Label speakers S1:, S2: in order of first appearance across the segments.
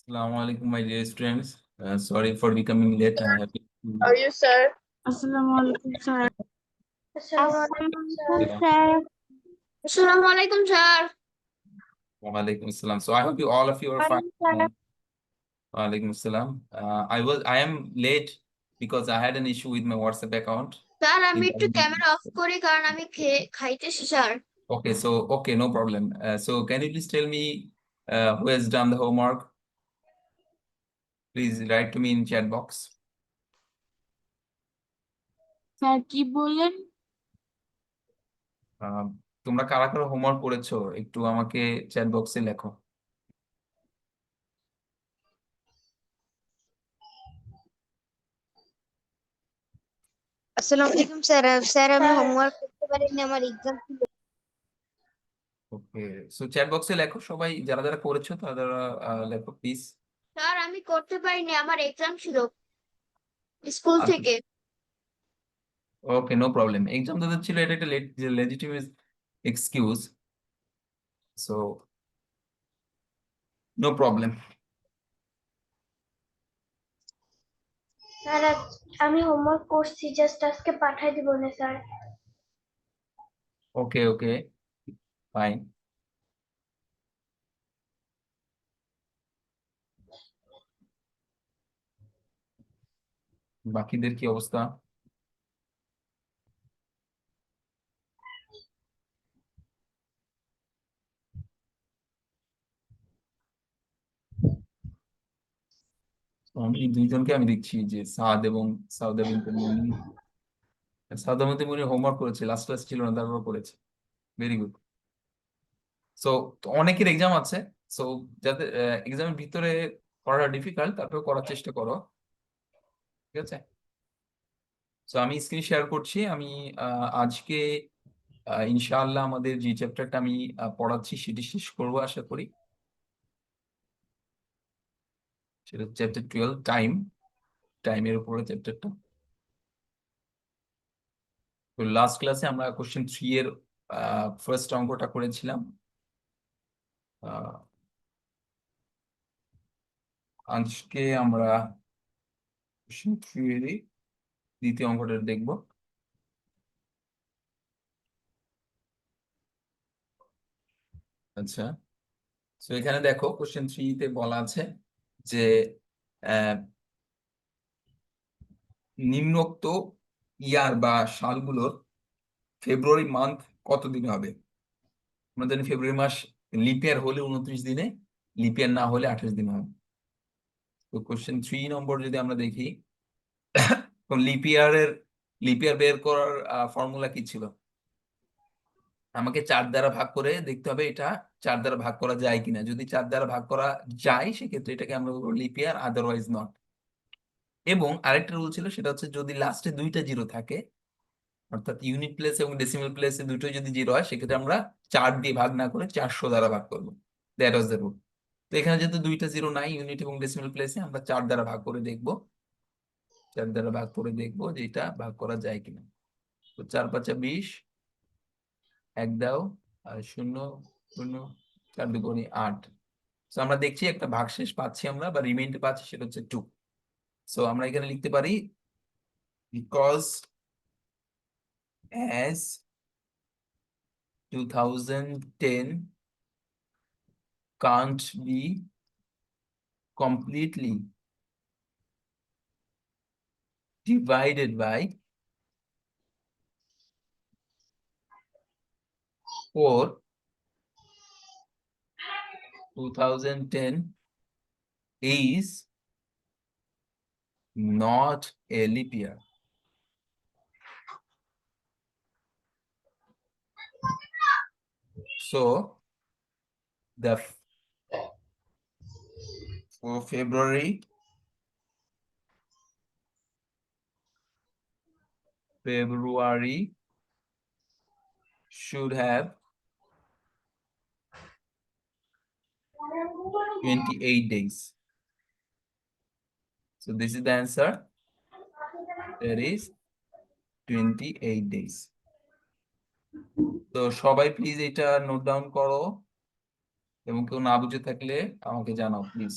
S1: Assalamu alaikum, my dear students. Sorry for becoming late. I have
S2: How are you, sir?
S3: Assalamualaikum, sir.
S2: Assalamualaikum,
S3: sir.
S2: Assalamualaikum, sir.
S1: Walaikum assalam. So I hope all of you are fine. Walaikum assalam. I am late because I had an issue with my WhatsApp account.
S2: Sir আমি একটু camera off করি কারণ আমি খাইতেছি sir.
S1: Okay, no problem. So can you please tell me who has done the homework? Please write to me in chat box.
S3: Sir কি বলেন?
S1: তোমরা কারা কারা হোমওয়ার্ক করেছো একটু আমাকে চ্যাট বক্সে লেখো।
S2: আসসালামু আলাইকুম স্যার। স্যার আমি হোমওয়ার্ক করতে পারিনি, আমার এক্সাম ছিল।
S1: ওকে, সো চ্যাট বক্সে লেখো সবাই, যারা যারা করেছো তারা লেখো প্লিজ।
S2: স্যার আমি করতে পারিনি, আমার এক্সাম ছিল স্কুল থেকে।
S1: ওকে, নো প্রবলেম। এক্সাম তাদের ছিল, এটা একটা legitimate excuse, so no problem.
S4: Sir আমি হোমওয়ার্ক করছি, জাস্ট আজকে পাঠাই দিব না স্যার।
S1: ওকে ওকে, ফাইন। বাকিদের কি অবস্থা? আমি দুইজনকে আমি দেখছি যে সাদ এবং সাউদা বিনতে মুনি। সাউদা বিনতে মুনি হোমওয়ার্ক করেছে, লাস্ট ক্লাস ছিল না তারপর করেছে। Very good. সো অনেকের এক্সাম আছে, সো যাদের এক্সামের ভিতরে করা ডিফিকাল্ট তারপরে করার চেষ্টা করো, ঠিক আছে? সো আমি স্ক্রিন শেয়ার করছি। আমি আজকে ইনশাআল্লাহ আমাদের যে চ্যাপ্টারটা আমি পড়াচ্ছি সেটি শেষ করবো আশা করি। সেটা চ্যাপ্টার 12, টাইমের উপরে চ্যাপ্টারটা। তো লাস্ট ক্লাসে আমরা কোশ্চেন 3 এর ফার্স্ট অঙ্কটা করেছিলাম। আজকে আমরা কোশ্চেন 3 এরই দ্বিতীয় অঙ্কটা দেখব। আচ্ছা, তো এখানে দেখো কোশ্চেন 3 তে বলা আছে যে নিম্নোক্ত ইয়ার বা সালগুলোর ফেব্রুয়ারি মান্থ কত দিন হবে? আমরা জানি ফেব্রুয়ারি মাস লিপ ইয়ার হলে 29 দিনে, লিপ ইয়ার না হলে 28 দিন হবে। তো কোশ্চেন 3 নম্বর যদি আমরা দেখি, লিপ ইয়ার বের করার ফর্মুলা কি ছিল? আমাকে 4 দ্বারা ভাগ করে দেখতে হবে এটা 4 দ্বারা ভাগ করা যায় কিনা। যদি 4 দ্বারা ভাগ করা যায় সেক্ষেত্রে এটাকে আমরা বলবো লিপ ইয়ার, আদারওয়াইজ নট। এবং আরেকটা রুল ছিল, সেটা হচ্ছে যদি লাস্টে 2টা জিরো থাকে, অর্থাৎ ইউনিট প্লেস এবং ডেসিমাল প্লেসে দুটোই যদি জিরো হয়, সেক্ষেত্রে আমরা 4 দিয়ে ভাগ না করে 400 দ্বারা ভাগ করবো। That was the rule. তো এখানে যেহেতু 2টা জিরো নাই ইউনিট এবং ডেসিমাল প্লেসে, আমরা 4 দ্বারা ভাগ করে দেখবো, 4 দ্বারা ভাগ করে দেখবো যে এটা ভাগ করা যায় কিনা। তো 4 5 20, 1 দাও আর 0 0, 4 2 8। তো আমরা দেখছি একটা ভাগশেষ পাচ্ছি আমরা, বা রিমাইন্ডার পাচ্ছি, সেটা হচ্ছে 2। সো আমরা এখানে লিখতে পারি because as 2010 can't be completely divided by 4, 2010 is not a leap year. So for February should have 28 days. So this is the answer. That is 28 days. তো সবাই প্লিজ এটা নোট ডাউন করো এবং কেউ না বুঝে থাকলে আমাকে জানাও প্লিজ।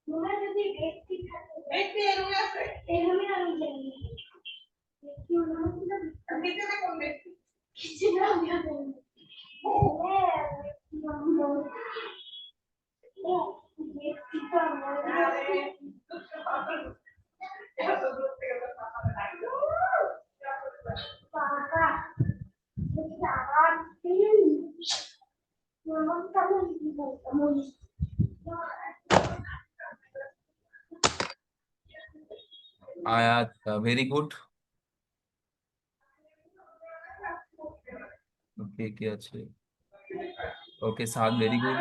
S4: তোমরা যদি ব্যক্তি থাকে ব্যক্তি এরকম আছে এরকমই আমি জানি ব্যক্তি অনুমতি আমি কেন কোন ব্যক্তি কিছু না আমি জানি ব্যক্তি তো পাকা আবার তিন মন কেমন মন
S1: আয়াত ভেরি গুড। ওকে কে আছে? ওকে সাদ ভেরি গুড।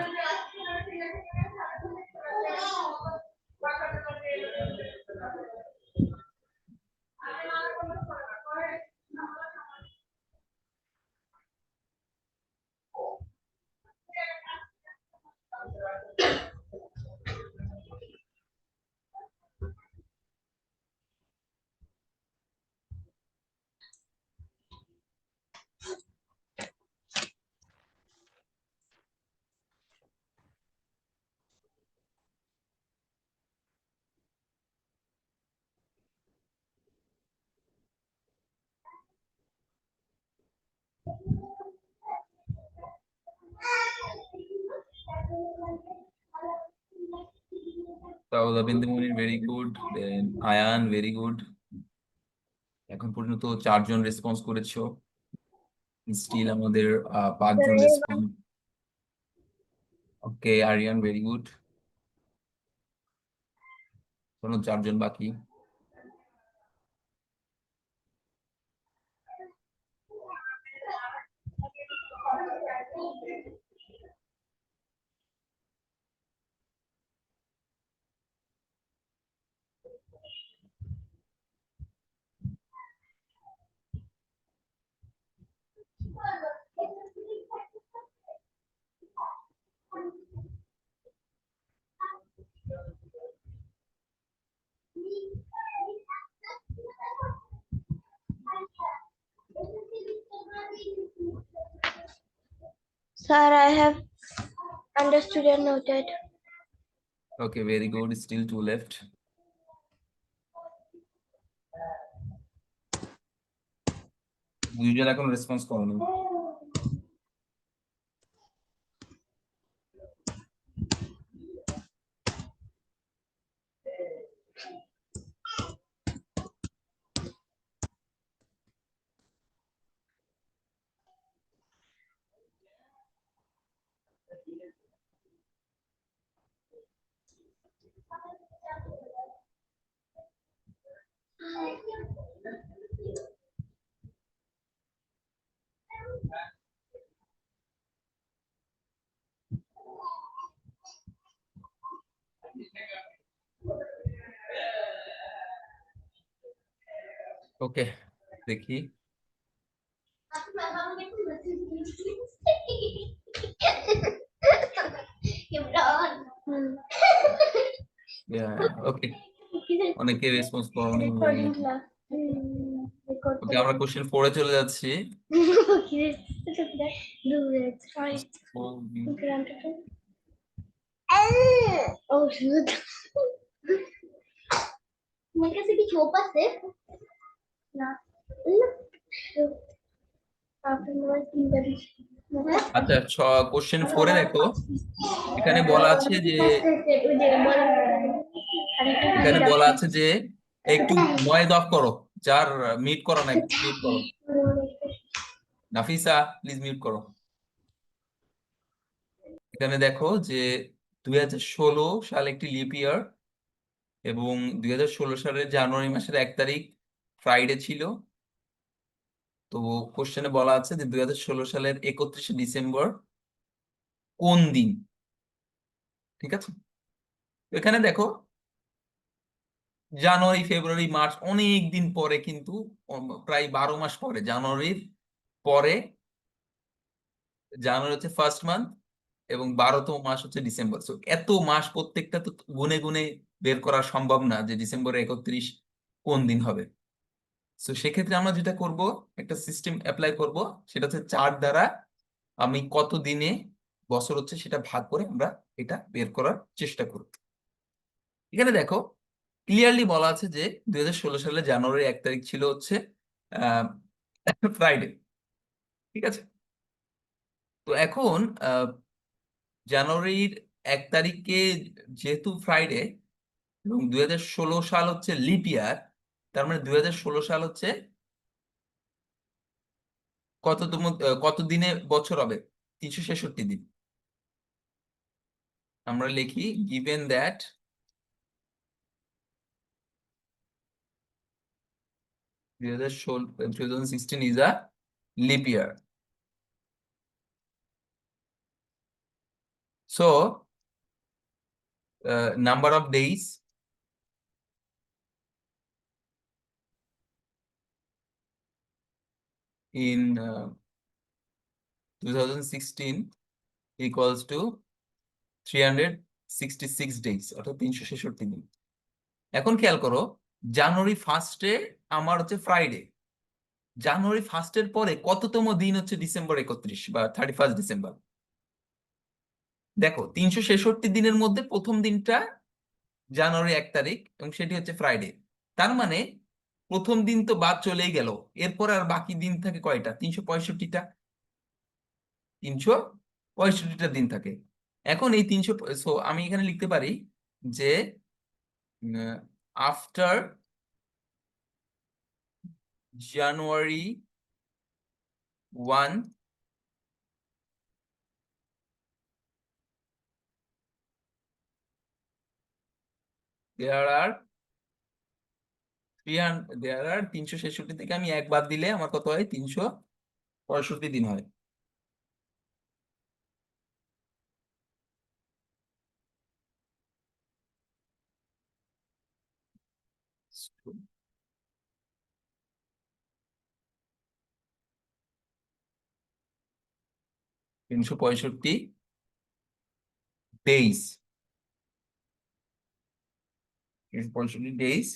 S1: তাহলে বিন্দুমণি ভেরি গুড, দেন আয়ান ভেরি গুড। এখন পর্যন্ত 4 জন রেসপন্স করেছো, স্টিল আমাদের 5 জন রেসপন্স। ওকে আরিয়ান ভেরি গুড, এখনো 4 জন বাকি।
S4: Sir, I have understood and noted.
S1: Okay, very good. Still 2 left. দুইজন এখন রেসপন্স করুন। ওকে দেখি ওকে অনেকে রেসপন্স করুন। ওকে আমরা কোশ্চেন 4 এ চলে যাচ্ছি।
S4: Oh, shoot. मेरे कैसे भी छोपा से ना
S1: আচ্ছা কোশ্চেন 4 এ দেখো, এখানে বলা আছে যে একটু ভয়েস অফ করো, যার মিউট করো না মিউট করো। নাফিসা প্লিজ মিউট করো। এখানে দেখো যে 2016 সাল একটি লিপ ইয়ার এবং 2016 সালের জানুয়ারি মাসের 1 তারিখ ফ্রাইডে ছিল। তো কোশ্চেনে বলা আছে যে 2016 সালের 31শে ডিসেম্বর কোন দিন। ঠিক আছে, তো এখানে দেখো জানুয়ারি ফেব্রুয়ারি মার্চ অনেক দিন পরে, কিন্তু প্রায় 12 মাস পরে, জানুয়ারির পরে জানুয়ারি হচ্ছে ফার্স্ট মান্থ এবং 12তম মাস হচ্ছে ডিসেম্বর। সো এত মাস প্রত্যেকটা তো গুনে গুনে বের করা সম্ভব না যে ডিসেম্বর 31 কোন দিন হবে। সো সেক্ষেত্রে আমরা যেটা করব, একটা সিস্টেম অ্যাপ্লাই করব, সেটা হচ্ছে 4 দ্বারা আমি কত দিনে বছর হচ্ছে সেটা ভাগ করে আমরা এটা বের করার চেষ্টা করব। এখানে দেখো ক্লিয়ারলি বলা আছে যে 2016 সালে জানুয়ারি 1 তারিখ ছিল হচ্ছে ফ্রাইডে। ঠিক আছে, তো এখন জানুয়ারির 1 তারিখে যেহেতু ফ্রাইডে এবং 2016 সাল হচ্ছে লিপ ইয়ার, তার মানে 2016 সাল হচ্ছে কত দিনে বছর হবে? 366 দিন। আমরা লিখি given that 2016 is a leap year. So number of days in 2016 equals to 366 days, অর্থাৎ 366 দিন। এখন খেয়াল করো, জানুয়ারি ফার্স্টে আমার হচ্ছে ফ্রাইডে, জানুয়ারি ফার্স্টের পরে কততম দিন হচ্ছে ডিসেম্বর 31 বা 31 ডিসেম্বর? দেখো 366 দিনের মধ্যে প্রথম দিনটা জানুয়ারি 1 তারিখ এবং সেটি হচ্ছে ফ্রাইডে। তার মানে প্রথম দিন তো বাদ চলেই গেল, এরপর আর বাকি দিন থাকে কয়টা? 365টা। 365টা দিন থাকে। এখন এই 300, সো আমি এখানে লিখতে পারি যে আফটার জানুয়ারি 1 there are 366 থেকে আমি 1 বাদ দিলে আমার কত হয়? 365 দিন হয়। তিনশো পঁয়ষট্টি ডেইজ, 365 ডেইজ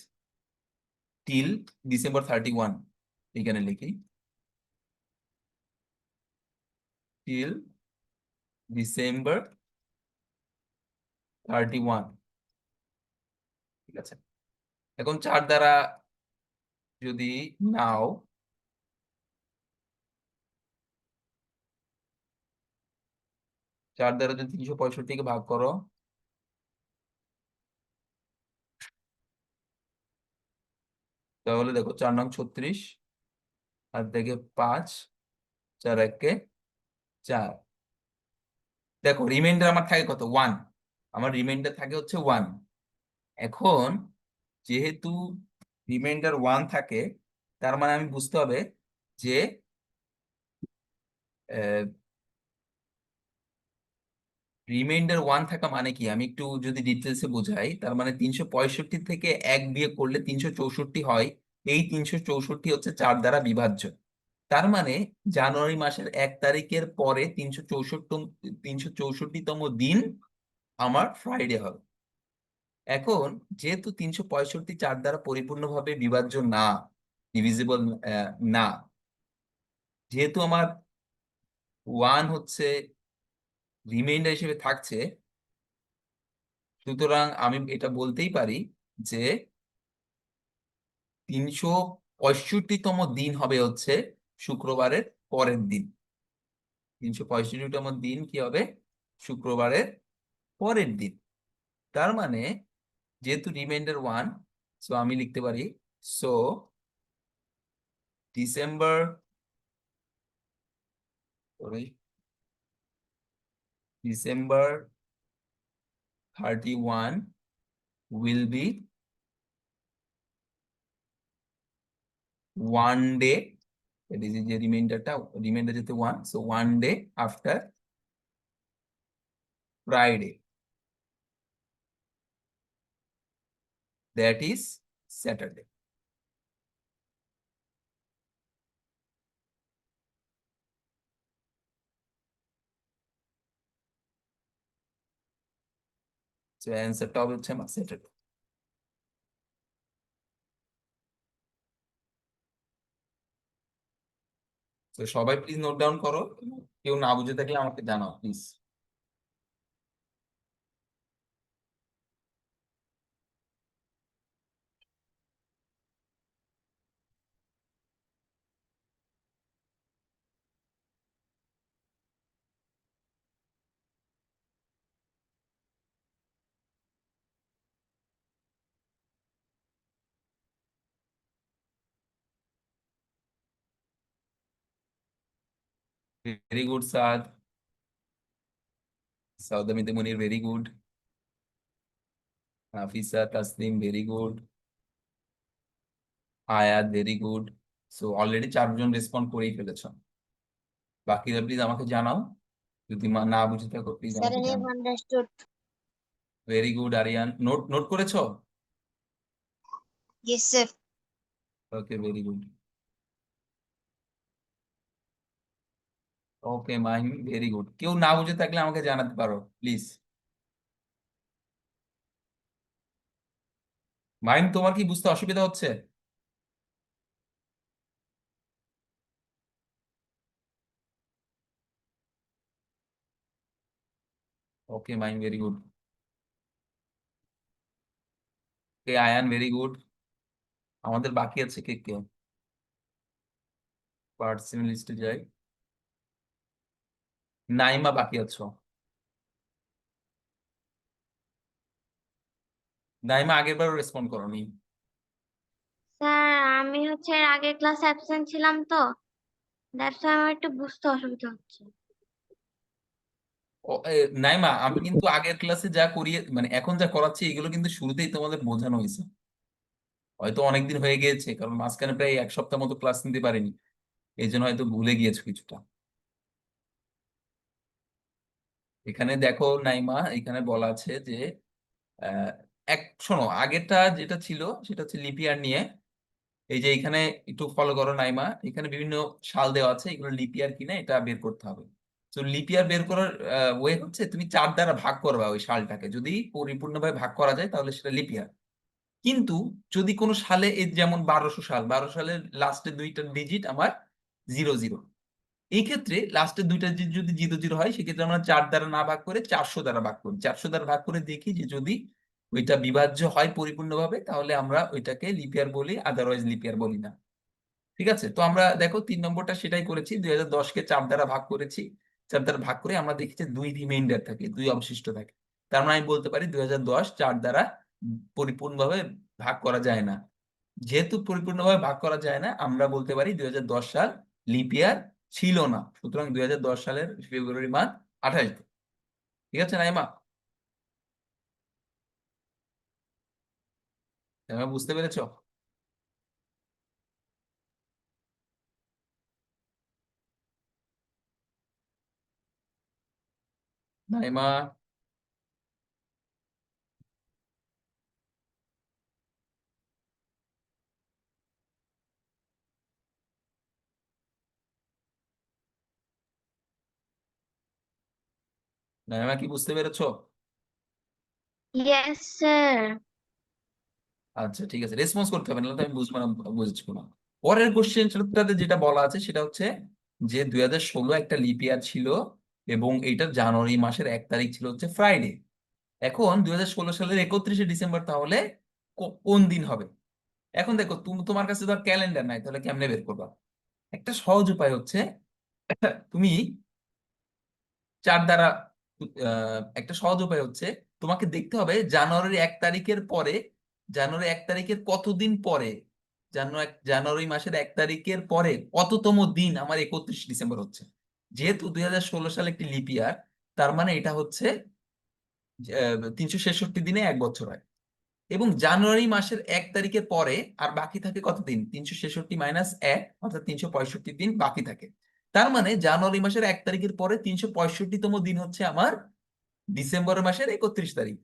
S1: টিল ডিসেম্বর 31। এখানে লিখি টিল ডিসেম্বর 31। ঠিক আছে, এখন 4 দ্বারা যদি নাও, 4 দ্বারা যদি 365 ভাগ করো, তাহলে দেখো 4 নং 36, আর দেখে 5, 4 একে 4। দেখো রিমাইন্ডার আমার থাকে কত? 1। আমার রিমাইন্ডার থাকে হচ্ছে 1। এখন যেহেতু রিমাইন্ডার 1 থাকে, তার মানে আমি বুঝতে হবে যে রিমাইন্ডার 1 থাকা মানে কি, আমি একটু যদি ডিটেলসে বোঝাই, তার মানে 365 থেকে 1 বিয়োগ করলে 364 হয়। এই 364 হচ্ছে 4 দ্বারা বিভাজ্য। তার মানে জানুয়ারি মাসের 1 তারিখের পরে 364তম দিন আমার ফ্রাইডে হবে। এখন যেহেতু 365 4 দ্বারা পরিপূর্ণভাবে বিভাজ্য না, ডিভিজিবল না, যেহেতু আমার 1 হচ্ছে রিমাইন্ডার হিসেবে থাকছে, সুতরাং আমি এটা বলতেই পারি যে 365তম দিন হবে হচ্ছে শুক্রবারের পরের দিন। 365তম দিন কি হবে? শুক্রবারের পরের দিন। তার মানে যেহেতু রিমাইন্ডার 1, সো আমি লিখতে পারি so December December 31 will be one day, that is the remainder যেতে 1, so one day after Friday, that is Saturday. So answer টা হচ্ছে আমার Saturday. তো সবাই প্লিজ নোট ডাউন করো, কেউ না বুঝে থাকলে আমাকে জানাও please. Very good, Saad. Saudamite Munir, very good. Nafisa Taslim, very good. Ayat, very good. So already 4 John respond করেই ফেলেছো। বাকিরা প্লিজ আমাকে জানাও, যদি না বুঝে থাকো প্লিজ
S2: Sir,
S1: আমাকে
S2: I have
S1: জানাও।
S2: understood.
S1: Very good Aryan, note করেছো?
S2: Yes, sir.
S1: Okay, very good. Okay Mahim, very good. কেউ না বুঝে থাকলে আমাকে জানাতে পারো প্লিজ। মাহিম, তোমার কি বুঝতে অসুবিধা হচ্ছে? ওকে মাহিম, ভেরি গুড। কে আয়ান, ভেরি গুড। আমাদের বাকি আছে কে কে? পার্সোনাল লিস্টে যাই। নাইমা বাকি আছো। নাইমা আগের বারও রেসপন্ড করোনি।
S2: স্যার, আমি হচ্ছে এর আগের ক্লাসে অ্যাবসেন্ট ছিলাম তো, দ্যাটস আমার একটু বুঝতে অসুবিধা হচ্ছে।
S1: নাইমা, আমি কিন্তু আগের ক্লাসে যা করিয়ে মানে এখন যা করাচ্ছি এগুলো কিন্তু শুরুতেই তোমাদের বোঝানো হয়েছে। হয়তো অনেকদিন হয়ে গিয়েছে, কারণ মাঝখানে প্রায় 1 সপ্তাহ মতো ক্লাস নিতে পারিনি, এই জন্য হয়তো ভুলে গিয়েছো কিছুটা। এখানে দেখো নাইমা, এখানে বলা আছে যে আহ, শোনো, আগেরটা যেটা ছিল সেটা হচ্ছে লিপিয়ার নিয়ে। এই যে এখানে একটু ফলো করো নাইমা, এখানে বিভিন্ন সাল দেওয়া আছে, এগুলো লিপিয়ার কিনা এটা বের করতে হবে। তো লিপিয়ার বের করার ওয়ে হচ্ছে তুমি 4 দ্বারা ভাগ করবা ওই সালটাকে, যদি পরিপূর্ণভাবে ভাগ করা যায় তাহলে সেটা লিপিয়ার। কিন্তু যদি কোনো সালে, এই যেমন 1200 সালের লাস্টের 2টা ডিজিট আমার 00, এই ক্ষেত্রে লাস্টের 2টা ডিজিট যদি 00 হয়, সেক্ষেত্রে আমরা 4 দ্বারা না ভাগ করে 400 দ্বারা ভাগ করি। 400 দ্বারা ভাগ করে দেখি যে যদি ওইটা বিভাজ্য হয় পরিপূর্ণভাবে, তাহলে আমরা ওইটাকে লিপিয়ার বলি, আদারওয়াইজ লিপিয়ার বলি না। ঠিক আছে, তো আমরা দেখো 3 নম্বরটা সেটাই করেছি, 2010-কে 4 দ্বারা ভাগ করেছি। 4 দ্বারা ভাগ করে আমরা দেখেছি 2 রিমাইন্ডার থাকে, 2 অবশিষ্ট থাকে। তার মানে আমি বলতে পারি 2010 4 দ্বারা পরিপূর্ণভাবে ভাগ করা যায় না। যেহেতু পরিপূর্ণভাবে ভাগ করা যায় না, আমরা বলতে পারি 2010 সাল লিপিয়ার ছিল না। সুতরাং 2010 সালের ফেব্রুয়ারি মাস 28 দিন। ঠিক আছে নাইমা, তোমরা বুঝতে পেরেছো? নাইমা, নাইমা কি বুঝতে পেরেছো?
S2: Yes sir.
S1: আচ্ছা ঠিক আছে, রেসপন্স করতে হবে, নাহলে তো আমি বুঝবো না, বুঝবো না। পরের কোশ্চেনটাতে যেটা বলা আছে সেটা হচ্ছে যে 2016 একটা লিপ ইয়ার ছিল, এবং এইটার জানুয়ারি মাসের 1 তারিখ ছিল হচ্ছে ফ্রাইডে। এখন 2016 সালের 31শে ডিসেম্বর তাহলে কোন দিন হবে? এখন দেখো, তোমার কাছে তো আর ক্যালেন্ডার নাই, তাহলে কেমনে বের করবা? একটা সহজ উপায় হচ্ছে তুমি 4 দ্বারা একটা সহজ উপায় হচ্ছে তোমাকে দেখতে হবে জানুয়ারির 1 তারিখের পরে, জানুয়ারি 1 তারিখের কতদিন পরে, জানুয়ারি মাসের 1 তারিখের পরে কততম দিন আমার 31 ডিসেম্বর হচ্ছে। যেহেতু 2016 সালে একটি লিপ ইয়ার, তার মানে এটা হচ্ছে 366 দিনে 1 বছর হয়। এবং জানুয়ারি মাসের 1 তারিখের পরে আর বাকি থাকে কত দিন? 366 মাইনাস 1, অর্থাৎ 365 দিন বাকি থাকে। তার মানে জানুয়ারি মাসের 1 তারিখের পরে 365তম দিন হচ্ছে আমার ডিসেম্বর মাসের 31 তারিখ।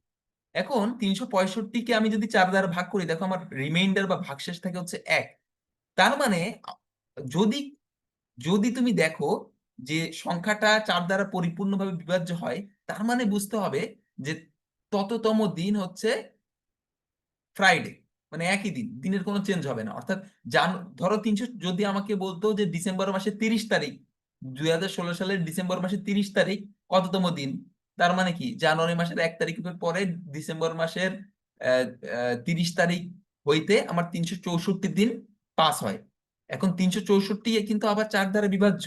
S1: এখন 365কে আমি যদি 4 দ্বারা ভাগ করি, দেখো আমার রিমাইন্ডার বা ভাগশেষ থাকে হচ্ছে 1। তার মানে যদি যদি তুমি দেখো যে সংখ্যাটা 4 দ্বারা পরিপূর্ণভাবে বিভাজ্য হয়, তার মানে বুঝতে হবে যে তততম দিন হচ্ছে ফ্রাইডে, মানে একই দিন, দিনের কোনো চেঞ্জ হবে না। অর্থাৎ ধরো 300, যদি আমাকে বলতো যে ডিসেম্বর মাসের 30 তারিখ, 2016 সালের ডিসেম্বর মাসের 30 তারিখ কততম দিন, তার মানে কি জানুয়ারি মাসের 1 তারিখের পরে ডিসেম্বর মাসের 30 তারিখ হইতে আমার 364 দিন পাস হয়। এখন 364 কিন্তু আবার 4 দ্বারা বিভাজ্য।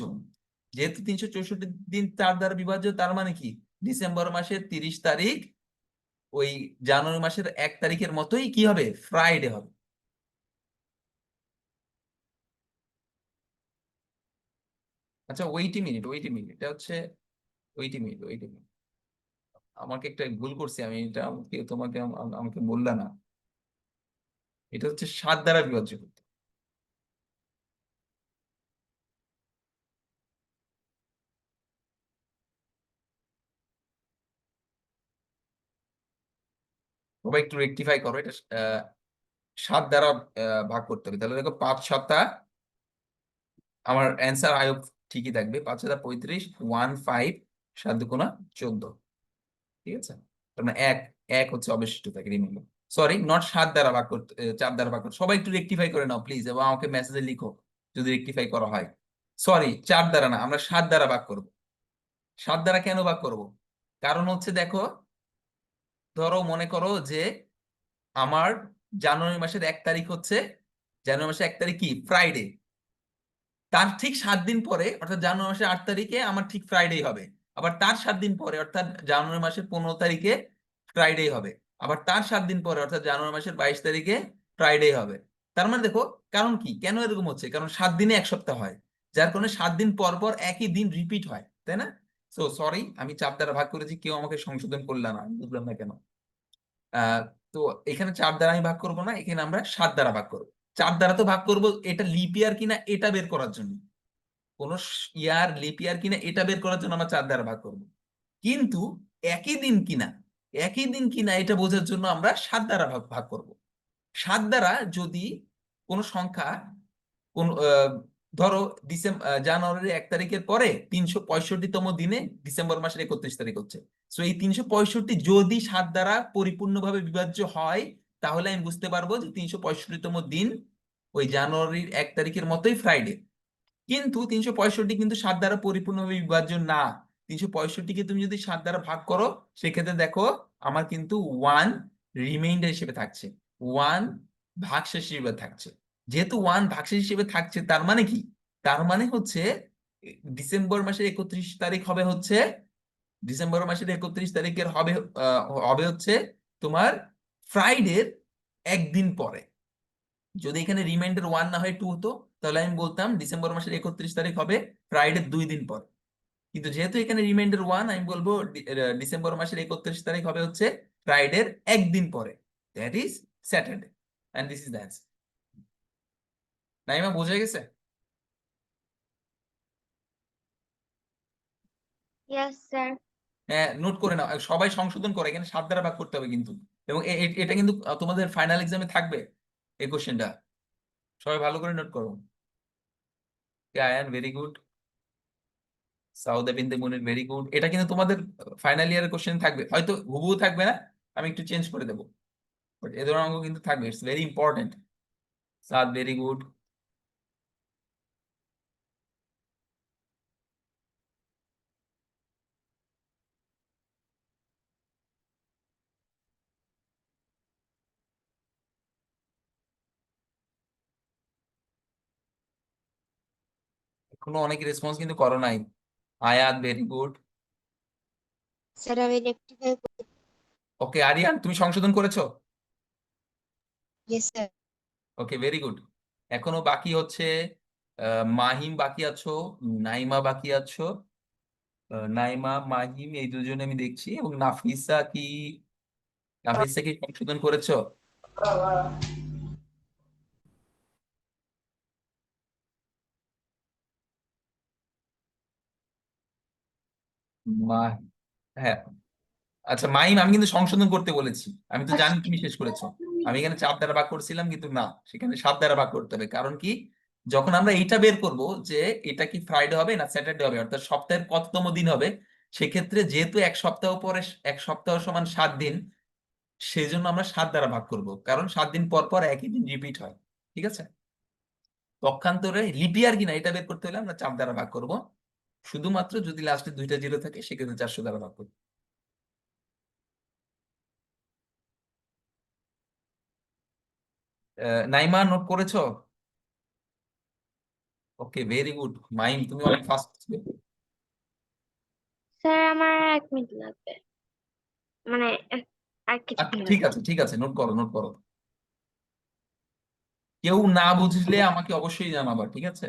S1: যেহেতু 364 দিন 4 দ্বারা বিভাজ্য, তার মানে কি ডিসেম্বর মাসের 30 তারিখ ওই জানুয়ারি মাসের 1 তারিখের মতোই কি হবে, ফ্রাইডে হবে। আচ্ছা ওয়েট মিনিট, এটা হচ্ছে ওয়েট মিনিট। আমাকে একটা ভুল করছি আমি, এটা তোমাকে আমাকে বললা না, এটা হচ্ছে 7 দ্বারা বিভাজ্য করতে। সবাই একটু রেকটিফাই করো, এটা 7 দ্বারা ভাগ করতে হবে। তাহলে দেখো 5 7, আমার অ্যান্সার আয়ব ঠিকই থাকবে, 5 7 35, 1 5, 7 2 14। ঠিক আছে, তার মানে এক এক হচ্ছে অবশিষ্ট থাকে, রিমেম্বার। সরি, নট 7 দ্বারা ভাগ করতে, 4 দ্বারা ভাগ করতে। সবাই একটু রেকটিফাই করে নাও প্লিজ, এবং আমাকে মেসেজে লিখো যদি রেকটিফাই করা হয়। সরি, 4 দ্বারা না, আমরা 7 দ্বারা ভাগ করব। 7 দ্বারা কেন ভাগ করব? কারণ হচ্ছে দেখো, ধরো মনে করো যে আমার জানুয়ারি মাসের 1 তারিখ হচ্ছে, জানুয়ারি মাসের 1 তারিখ কি ফ্রাইডে, তার ঠিক 7 দিন পরে অর্থাৎ জানুয়ারি মাসের 8 তারিখে আমার ঠিক ফ্রাইডে হবে। আবার তার 7 দিন পরে অর্থাৎ জানুয়ারি মাসের 15 তারিখে ফ্রাইডে হবে। আবার তার 7 দিন পরে অর্থাৎ জানুয়ারি মাসের 22 তারিখে ফ্রাইডে হবে। তার মানে দেখো, কারণ কি, কেন এরকম হচ্ছে, কারণ 7 দিনে 1 সপ্তাহ হয়, যার কারণে 7 দিন পর পর একই দিন রিপিট হয়, তাই না? সো সরি, আমি 4 দ্বারা ভাগ করেছি, কেউ আমাকে সংশোধন করলাম না, আমি বুঝলাম না কেন। আহ তো এখানে 4 দ্বারা আমি ভাগ করবো না, এখানে আমরা 7 দ্বারা ভাগ করবো। 4 দ্বারা তো ভাগ করবো এটা লিপ ইয়ার কিনা এটা বের করার জন্য, কোন ইয়ার লিপ ইয়ার কিনা এটা বের করার জন্য আমরা 4 দ্বারা ভাগ করব। কিন্তু একই দিন কিনা, একই দিন কিনা এটা বোঝার জন্য আমরা 7 দ্বারা ভাগ ভাগ করব। 7 দ্বারা যদি কোন সংখ্যা কোন ধরো জানুয়ারির 1 তারিখের পরে 365তম দিনে ডিসেম্বর মাসের 31 তারিখ হচ্ছে, তো এই 365 যদি 7 দ্বারা পরিপূর্ণভাবে বিভাজ্য হয়, তাহলে আমি বুঝতে পারবো যে 365তম দিন ওই জানুয়ারির 1 তারিখের মতোই ফ্রাইডে। কিন্তু 365 কিন্তু 7 দ্বারা পরিপূর্ণভাবে বিভাজ্য না। 365কে তুমি যদি 7 দ্বারা ভাগ করো, সেক্ষেত্রে দেখো আমার কিন্তু 1 রিমাইন্ডার হিসেবে থাকছে, 1 ভাগশেষ হিসেবে থাকছে। যেহেতু 1 ভাগশেষ হিসেবে থাকছে, তার মানে কি, তার মানে হচ্ছে ডিসেম্বর মাসের 31 তারিখ হবে হচ্ছে, ডিসেম্বর মাসের 31 তারিখের হবে হবে হচ্ছে তোমার ফ্রাইডের একদিন পরে। যদি এখানে রিমাইন্ডার 1 না হয় 2 হতো, তাহলে আমি বলতাম ডিসেম্বর মাসের 31 তারিখ হবে ফ্রাইডে 2 দিন পর। কিন্তু যেহেতু এখানে রিমাইন্ডার 1, আমি বলবো ডিসেম্বর মাসের 31 তারিখ হবে হচ্ছে ফ্রাইডের একদিন পরে, that is Saturday. And this is the answer. Naima, বোঝা গেছে?
S2: Yes sir.
S1: হ্যাঁ, নোট করে নাও, সবাই সংশোধন করে, এখানে 7 দ্বারা ভাগ করতে হবে কিন্তু। এবং এটা কিন্তু তোমাদের ফাইনাল এক্সামে থাকবে এই কোশ্চেনটা, সবাই ভালো করে নোট করো। Ayaan very good, Sauda Binte Munir very good. এটা কিন্তু তোমাদের ফাইনাল ইয়ারের কোশ্চেন থাকবে, হয়তো হুবহু থাকবে না, আমি একটু চেঞ্জ করে দেবো, বাট এ ধরনের অঙ্ক কিন্তু থাকবে, it's very important. Saad very good. এখনো অনেক রেসপন্স কিন্তু করো নাই। Ayat very good.
S2: স্যার আমি রেকটিফাই করি।
S1: ওকে, আরিয়ান তুমি সংশোধন করেছো?
S2: Yes sir.
S1: Okay, very good. এখনো বাকি হচ্ছে মাহিম বাকি আছো, নাইমা বাকি আছো, নাইমা, মাহিম এই দুজনে আমি দেখছি, এবং নাফিসা কি সংশোধন করেছো? মা হ্যাঁ, আচ্ছা মাহিম, আমি কিন্তু সংশোধন করতে বলেছি, আমি তো জানি তুমি শেষ করেছো। আমি এখানে 4 দ্বারা ভাগ করছিলাম, কিন্তু না, সেখানে 7 দ্বারা ভাগ করতে হবে। কারণ কি, যখন আমরা এইটা বের করব যে এটা কি ফ্রাইডে হবে না স্যাটারডে হবে, অর্থাৎ সপ্তাহের কততম দিন হবে, সেক্ষেত্রে যেহেতু এক সপ্তাহ পরে 1 সপ্তাহ সমান 7 দিন, সেই জন্য আমরা 7 দ্বারা ভাগ করব, কারণ 7 দিন পর পর একই দিন রিপিট হয়। ঠিক আছে, পক্ষান্তরে লিপিয়ার কিনা এটা বের করতে হলে আমরা 4 দ্বারা ভাগ করব। শুধুমাত্র যদি লাস্টে 2টা জিরো থাকে, সেক্ষেত্রে 400 দ্বারা ভাগ করব। নাইমা, নোট করেছো? ওকে, ভেরি গুড। মাইম, তুমি অনেক ফাস্ট ছিলে।
S2: স্যার আমার 1 মিনিট লাগবে, মানে আর
S1: আচ্ছা,
S2: কিছুক্ষণ
S1: ঠিক
S2: লাগবে।
S1: আছে, ঠিক আছে, নোট করো, নোট করো। কেউ না বুঝলে আমাকে অবশ্যই জানাবা, ঠিক আছে?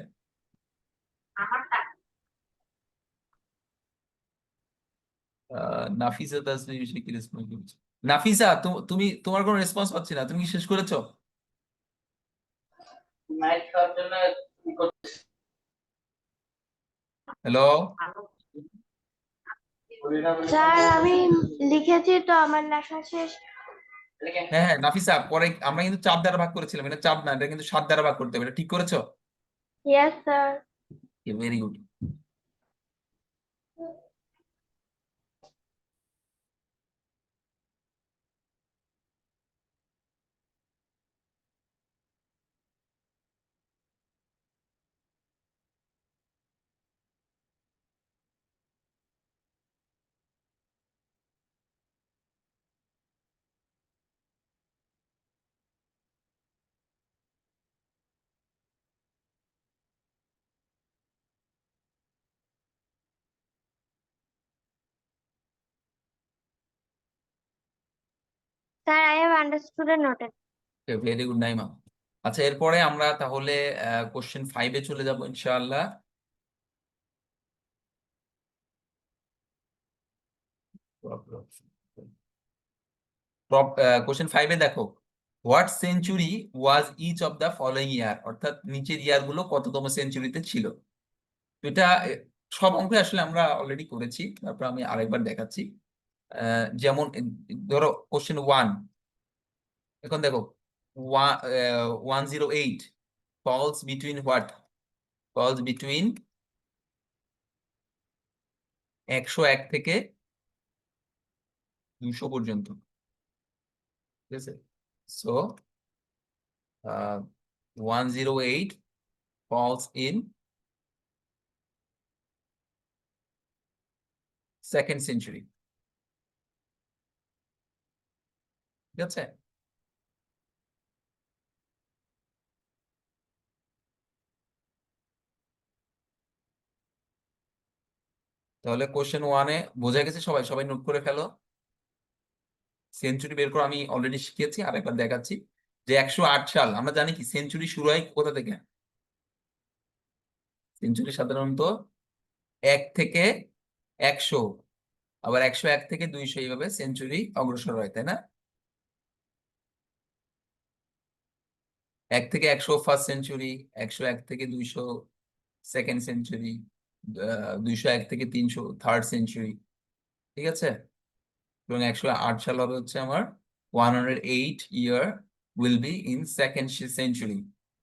S1: নাফিসা তাসনিম শেখ রেসপন্স করছে। নাফিসা, তুমি তোমার কোনো রেসপন্স পাচ্ছি না, তুমি কি শেষ করেছো? হ্যালো।
S4: স্যার আমি লিখেছি তো, আমার লেখা শেষ।
S1: হ্যাঁ হ্যাঁ নাফিসা, পরে আমরা কিন্তু 4 দ্বারা ভাগ করেছিলাম, এটা 4 না, এটা কিন্তু 7 দ্বারা ভাগ করতে হবে, এটা ঠিক করেছো?
S4: Yes sir.
S1: Very good.
S2: Sir I have understood and noted.
S1: Very good Naima. আচ্ছা, এরপরে আমরা তাহলে কোশ্চেন 5-এ চলে যাব ইনশাআল্লাহ। কোশ্চেন 5-এ দেখো, what century was each of the following year, অর্থাৎ নিচের ইয়ার গুলো কততম সেঞ্চুরিতে ছিল। তো এটা সব অঙ্কে আসলে আমরা অলরেডি করেছি, তারপর আমি আরেকবার দেখাচ্ছি। যেমন ধরো কোশ্চেন 1, এখন দেখো 108 falls between what, falls between 101 থেকে 200 পর্যন্ত। ঠিক আছে, so 108 falls in second century। ঠিক আছে, তাহলে কোশ্চেন 1-এ বোঝা গেছে সবাই, সবাই নোট করে ফেলো। সেঞ্চুরি বের করে আমি অলরেডি শিখিয়েছি, আরেকবার দেখাচ্ছি। যে 108 সাল, আমরা জানি কি সেঞ্চুরি শুরু হয় কোথা থেকে? সেঞ্চুরি সাধারণত 1 থেকে 100, আবার 101 থেকে 200, এইভাবে সেঞ্চুরি অগ্রসর হয়, তাই না? 1 থেকে 100 ফার্স্ট সেঞ্চুরি, 101 থেকে 200 সেকেন্ড সেঞ্চুরি, 201 থেকে 300 থার্ড সেঞ্চুরি। ঠিক আছে, এবং 108 সাল হবে হচ্ছে আমার 108 year will be in second century.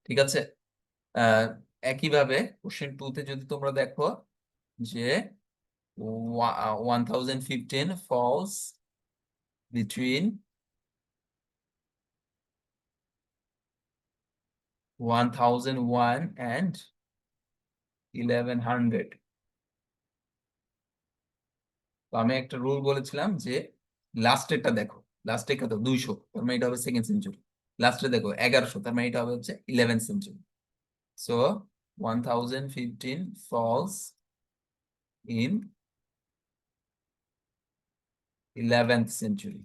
S1: ঠিক আছে, আহ, একইভাবে কোশ্চেন 2-তে যদি তোমরা দেখো যে 1015 ফলস বিটুইন 1001 and 1100। তো আমি একটা রুল বলেছিলাম যে লাস্টেরটা দেখো, লাস্টে কত 200, তার মানে এটা হবে সেকেন্ড সেঞ্চুরি। লাস্টে দেখো 1100, তার মানে এটা হবে হচ্ছে 11th century. So 1015 falls in 11th century.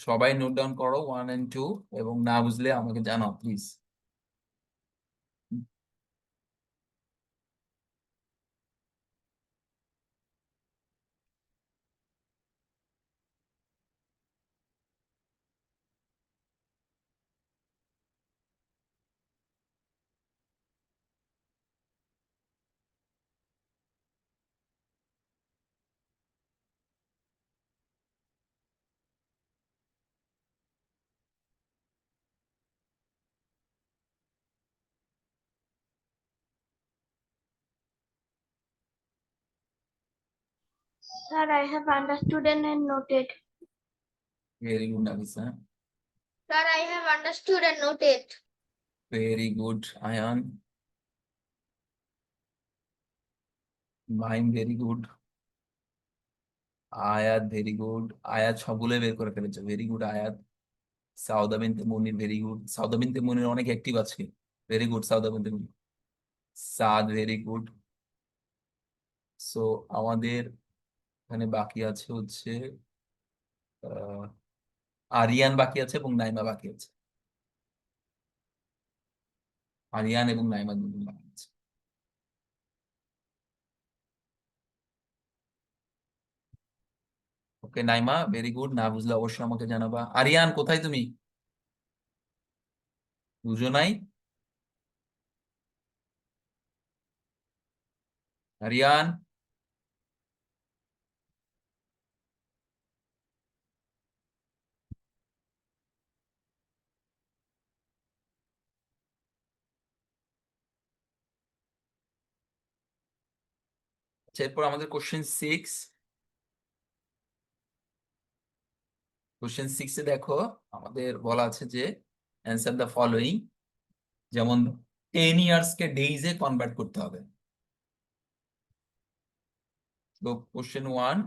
S1: সবাই নোট ডাউন করো 1 and 2, এবং না বুঝলে আমাকে জানাও please.
S2: Sir, I have understood and noted.
S1: Very good, Nafisa.
S2: Sir, I have understood and noted.
S1: Very good, Ayan. Mine very good. আয়াত very good. আয়াত সবগুলো বের করে ফেলেছে, ভেরি গুড আয়াত। Sawda Binte Munir very good. সাউদা বিনতে মুনির অনেক অ্যাক্টিভ আছে, ভেরি গুড সাউদা বিনতে মুনির। সাদ very good. So আমাদের এখানে বাকি আছে হচ্ছে আহ, আরিয়ান বাকি আছে এবং নাইমা বাকি আছে। আরিয়ান এবং নাইমা দুজন বাকি আছে। ওকে নাইমা ভেরি গুড, না বুঝলে অবশ্যই আমাকে জানাবা। আরিয়ান কোথায় তুমি? বুঝো নাই? আরিয়ান আচ্ছা, এরপর আমাদের কোশ্চেন 6। কোশ্চেন 6 এ দেখো আমাদের বলা আছে যে অ্যান্সার দ্য ফলোইং, যেমন 10 ইয়ার্স কে ডেইজে কনভার্ট করতে হবে। তো কোশ্চেন 1,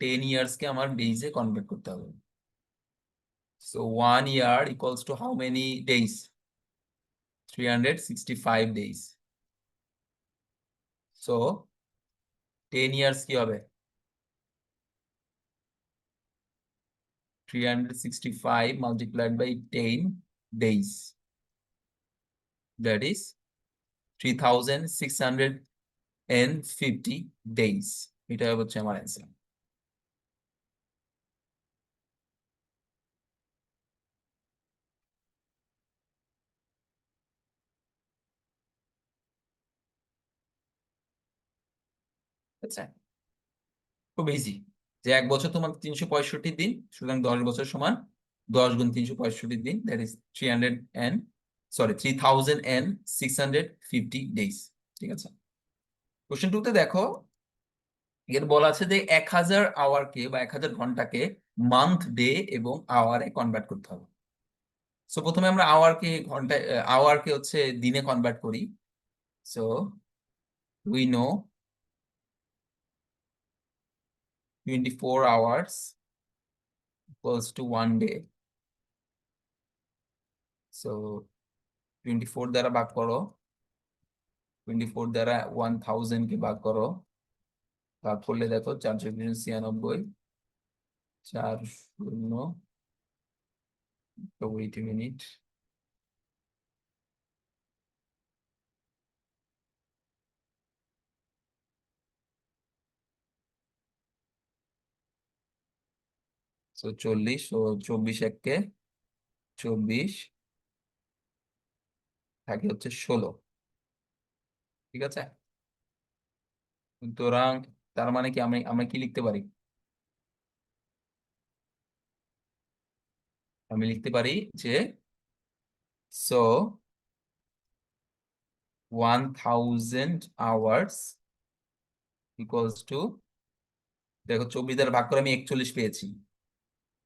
S1: 10 ইয়ার্স কে আমার ডেইজে কনভার্ট করতে হবে। So 1 year equals to how many days? 365 days. So 10 years কি হবে? 365 multiplied by 10 days, that is 3650 days। এটা হচ্ছে আমার অ্যান্সার। আচ্ছা, খুব ইজি, যে এক বছর তোমার 365 দিন, সুতরাং 10 বছর সমান 10 গুণ 365 দিন, দ্যাট ইজ 3650 ডেইজ। ঠিক আছে। কোশ্চেন 2 তে দেখো এর বলা আছে যে 1000 আওয়ারকে বা 1000 ঘন্টাকে মান্থ, ডে এবং আওয়ারে কনভার্ট করতে হবে। সো প্রথমে আমরা আওয়ারকে ঘন্টায়, আওয়ারকে হচ্ছে দিনে কনভার্ট করি। So we know 24 hours equals to 1 day. So 24 দ্বারা ভাগ করো, 24 দ্বারা 1000 কে ভাগ করো, ভাগ করলে দেখো 496, 40, wait a minute, so 40, so 24 এককে 24 থাকে হচ্ছে 16। ঠিক আছে। সুতরাং তার মানে কি আমরা আমরা কি লিখতে পারি? আমি লিখতে পারি যে সো 1000 hours equals to, দেখো 24 দ্বারা ভাগ করে আমি 41 পেয়েছি,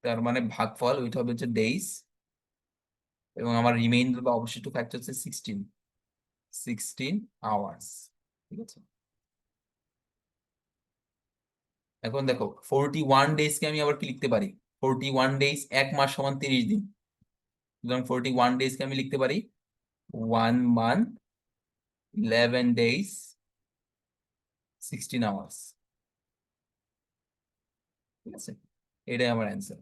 S1: তার মানে ভাগফল ওইটা হবে হচ্ছে ডেইজ, এবং আমার রিমেইন্ডার বা অবশিষ্ট ফ্যাক্টর হচ্ছে 16 আওয়ার্স। ঠিক আছে। এখন দেখো 41 ডেজ কে আমি আবার কি লিখতে পারি? 41 ডেজ, এক মাস সমান 30 দিন, সুতরাং 41 ডেজ কে আমি লিখতে পারি 1 month 11 days 16 hours। ঠিক আছে, এটাই আমার অ্যান্সার।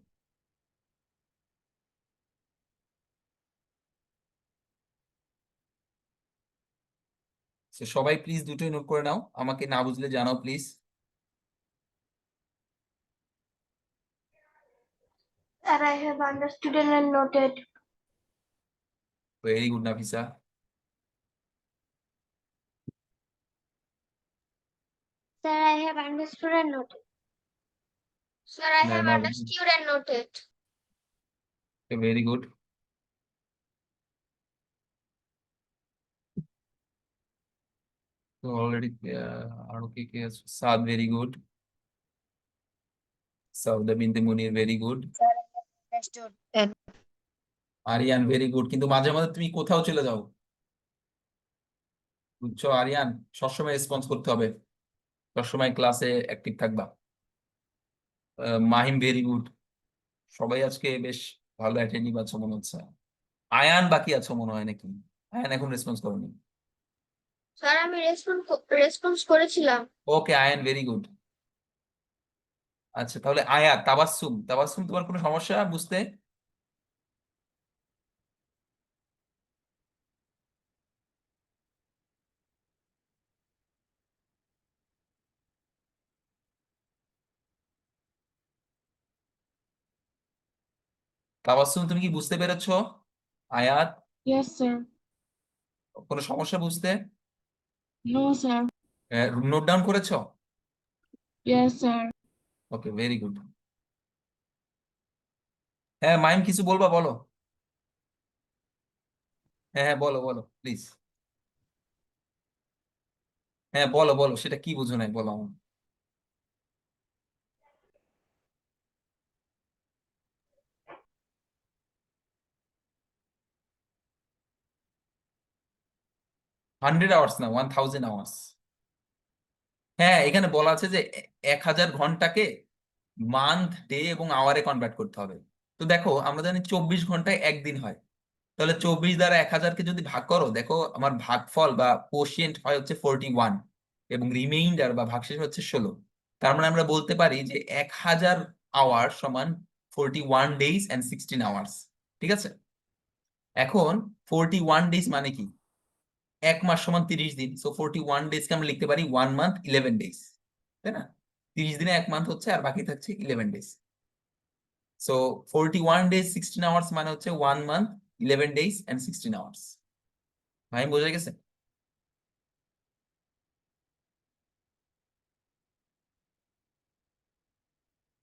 S1: সবাই প্লিজ দুটোই নোট করে নাও, আমাকে না বুঝলে জানাও please.
S2: Sir, I have understood and noted.
S1: Very good Nafisa.
S2: Sir, I have understood and noted. Sir, I have
S1: Naima
S2: understood and noted.
S1: Very good. তো অলরেডি আরো কে কে আছে? Saad very good. Sauda Binte Munir, very good. Aryan, very good. কিন্তু মাঝে মাঝে তুমি কোথাও চলে যাও, বুঝছো আরিয়ান? সবসময় রেসপন্স করতে হবে, সবসময় ক্লাসে অ্যাক্টিভ থাকবা। Mahim, very good. সবাই আজকে বেশ ভালো অ্যাটেন্ডিভ আছো মনে হচ্ছে। আয়ান বাকি আছো মনে হয় নাকি? আয়ান এখন রেসপন্স করনি।
S2: স্যার আমি রেসপন্স করেছিলাম।
S1: ওকে আয়ান, ভেরি গুড। আচ্ছা তাহলে আয়াত, তাবাসসুম, তাবাসসুম তোমার কোনো সমস্যা বুঝতে? তাবাসসুম তুমি কি বুঝতে পেরেছো? আয়াত,
S3: Yes, sir.
S1: কোনো সমস্যা বুঝতে?
S3: No, sir.
S1: নোট ডাউন করেছো?
S3: Yes, sir.
S1: Okay, very good. হ্যাঁ মাইম, কিছু বলবা বলো। হ্যাঁ হ্যাঁ, বলো বলো প্লিজ। হ্যাঁ বলো বলো, সেটা কি বুঝো নাই বলো আমার। হান্ড্রেড আওয়ার্স না, 1000 আওয়ার্স। হ্যাঁ এখানে বলা আছে যে 1000 ঘন্টাকে মান্থ, ডে এবং আওয়ারে কনভার্ট করতে হবে। তো দেখো আমরা জানি 24 ঘন্টায় একদিন হয়, তাহলে 24 দ্বারা 1000-কে যদি ভাগ করো, দেখো আমার ভাগফল বা কোশিয়েন্ট হয় হচ্ছে 41, এবং রিমেইন্ডার বা ভাগশেষ হচ্ছে 16। তার মানে আমরা বলতে পারি যে 1000 আওয়ার সমান 41 days and 16 hours। ঠিক আছে, এখন 41 days মানে কি? এক মাস সমান 30 দিন, সো 41 days কে আমরা লিখতে পারি 1 month 11 days, তাই না? 30 দিনে এক মান্থ হচ্ছে, আর বাকি থাকছে 11 days। সো 41 days 16 hours মানে হচ্ছে 1 month 11 days and 16 hours। ভাই বোঝা গেছে?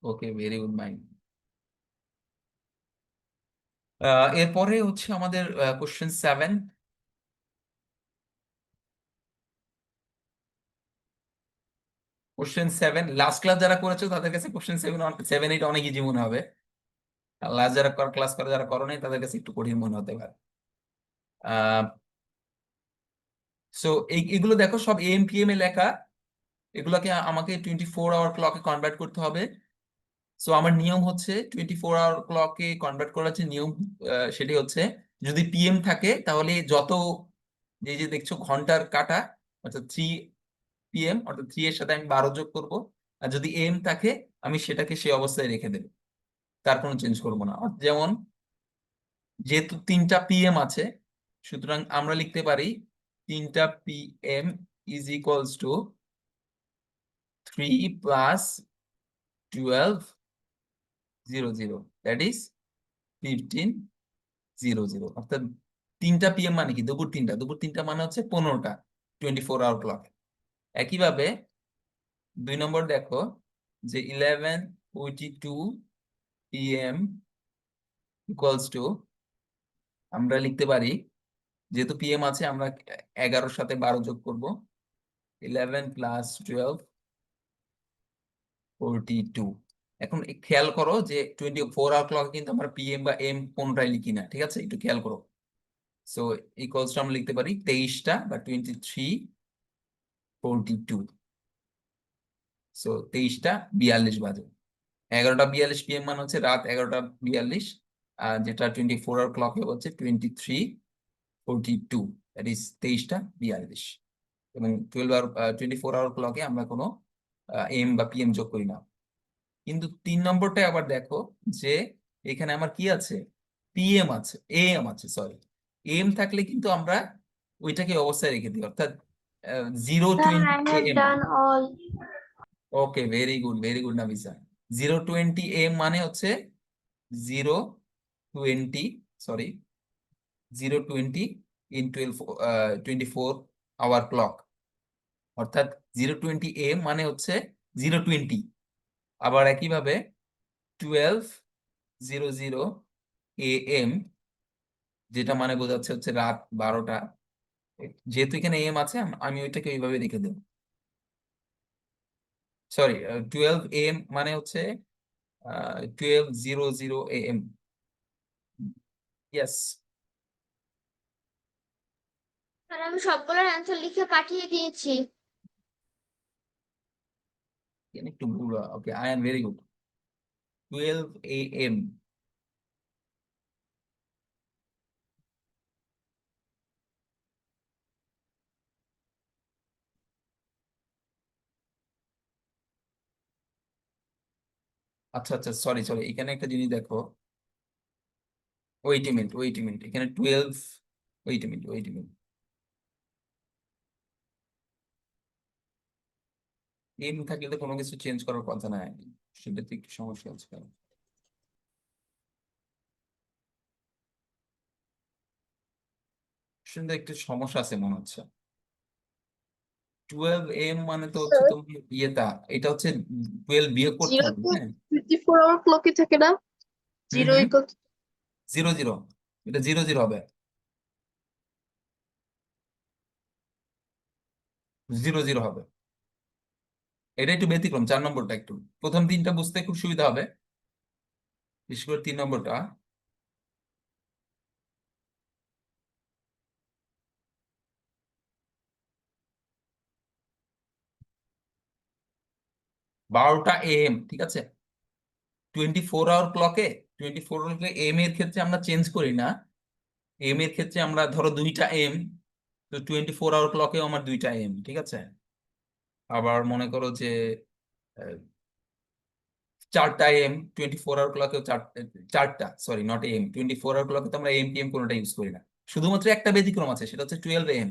S1: ওকে, ভেরি গুড মাইন্ড। এরপরে হচ্ছে আমাদের কোশ্চেন 7। কোশ্চেন 7 লাস্ট ক্লাস যারা করেছো তাদের কাছে কোশ্চেন 7 8 অনেক ইজি মনে হবে। লাস্ট যারা ক্লাস করে যারা করো নাই তাদের কাছে একটু কঠিন মনে হতে পারে। সো এগুলো দেখো সব এএমপিএম এ লেখা, এগুলোকে আমাকে 24 আওয়ার ক্লকে কনভার্ট করতে হবে। সো আমার নিয়ম হচ্ছে 24 আওয়ার ক্লকে কনভার্ট করার যে নিয়ম, সেটি হচ্ছে যদি পিএম থাকে তাহলে যত, যে যে দেখছো ঘন্টার কাটা, অর্থাৎ 3 PM, অর্থাৎ 3 এর সাথে আমি 12 যোগ করব। আর যদি এম থাকে আমি সেটাকে সেই অবস্থায় রেখে দেবো, তার কোনো চেঞ্জ করবো না। যেমন যেহেতু 3টা পিএম আছে, সুতরাং আমরা লিখতে পারি 3টা PM is equals to 3 + 12:00, that is 15:00। অর্থাৎ 3টা PM মানে কি? দুপুর 3টা, দুপুর 3টা মানে হচ্ছে 15টা, 24 আওয়ার ক্লক। একইভাবে 2 নম্বর দেখো যে 11:22 PM ইকুয়ালস টু, আমরা লিখতে পারি যেহেতু পিএম আছে আমরা 11-র সাথে 12 যোগ করব, 11 + 12:42। এখন খেয়াল করো যে 24 আওয়ার ক্লক কিন্তু আমরা পিএম বা এম কোনটাই লিখি না, ঠিক আছে? একটু খেয়াল করো। সো ইকুয়ালস টু আমরা লিখতে পারি 23টা বা 23:42। সো 23টা 42 বাজে। 11টা 42 PM মানে হচ্ছে রাত 11টা 42, আর যেটা 24 আওয়ার ক্লকে হচ্ছে 23:42, দ্যাট ইজ 23টা 42। এবং 24 আওয়ার ক্লকে আমরা কোনো এম বা পিএম যোগ করি না। কিন্তু 3 নম্বরটা আবার দেখো যে এখানে আমার কি আছে? পিএম আছে, এএম আছে, সরি। এম থাকলে কিন্তু আমরা ওইটাকে অবস্থায় রেখে দিই, অর্থাৎ zero
S2: sir I
S1: twenty
S2: have
S1: AM
S2: done all.
S1: Okay, very good Nabisa. 0:20 AM মানে হচ্ছে 0:20, সরি, 0:20 ইন 24 আওয়ার ক্লক, অর্থাৎ 0:20 AM মানে হচ্ছে 0:20। আবার একইভাবে 12:00 AM, যেটা মানে বোঝাচ্ছে হচ্ছে রাত 12টা। যেহেতু এখানে এম আছে আমি ওইটাকে ওইভাবে রেখে দেবো। সরি, 12 AM মানে হচ্ছে 12:00 AM. Yes.
S2: স্যার আমি সবগুলোর অ্যান্সার লিখে পাঠিয়ে দিয়েছি।
S1: একটু ভুল। ওকে, আয়ান, ভেরি গুড। 12 AM. আচ্ছা আচ্ছা, সরি সরি, এখানে একটা জিনিস দেখো। ওয়েট এ মিনিট, এখানে 12। Wait a minute. এম থাকলে তো কোনো কিছু চেঞ্জ করার কথা না, সেটাতে একটু সমস্যা আছে। শুনতে একটু সমস্যা আছে মনে হচ্ছে। 12 AM মানে তো হচ্ছে
S5: স্যার
S1: তোমার ইয়েটা, এটা হচ্ছে 12 বিয়োগ করতে
S5: জিরো
S1: হবে,
S5: টু
S1: হ্যাঁ।
S5: 24 আওয়ার ক্লকই থাকে না?
S1: হুম
S5: জিরো
S1: হুম,
S5: ইকুয়াল
S1: 0:00, এটা 0:00 হবে। 0:00 হবে। এটা একটু ব্যতিক্রম, 4 নম্বরটা একটু, প্রথম তিনটা বুঝতে খুব সুবিধা হবে, বিশেষ করে 3 নম্বরটা। বারোটা AM, ঠিক আছে। 24 আওয়ার ক্লকে, 24 আওয়ার ক্লকে এম এর ক্ষেত্রে আমরা চেঞ্জ করি না। এম এর ক্ষেত্রে আমরা ধরো 2টা M, তো 24 আওয়ার ক্লকেও আমার 2টা M, ঠিক আছে। আবার মনে করো যে 4টা M, 24 আওয়ার ক্লকেও 4টা, সরি নট AM, 24 আওয়ার ক্লকে তো আমরা AM PM কোনোটা ইউজ করি না। শুধুমাত্র একটা ব্যতিক্রম আছে, সেটা হচ্ছে 12 AM।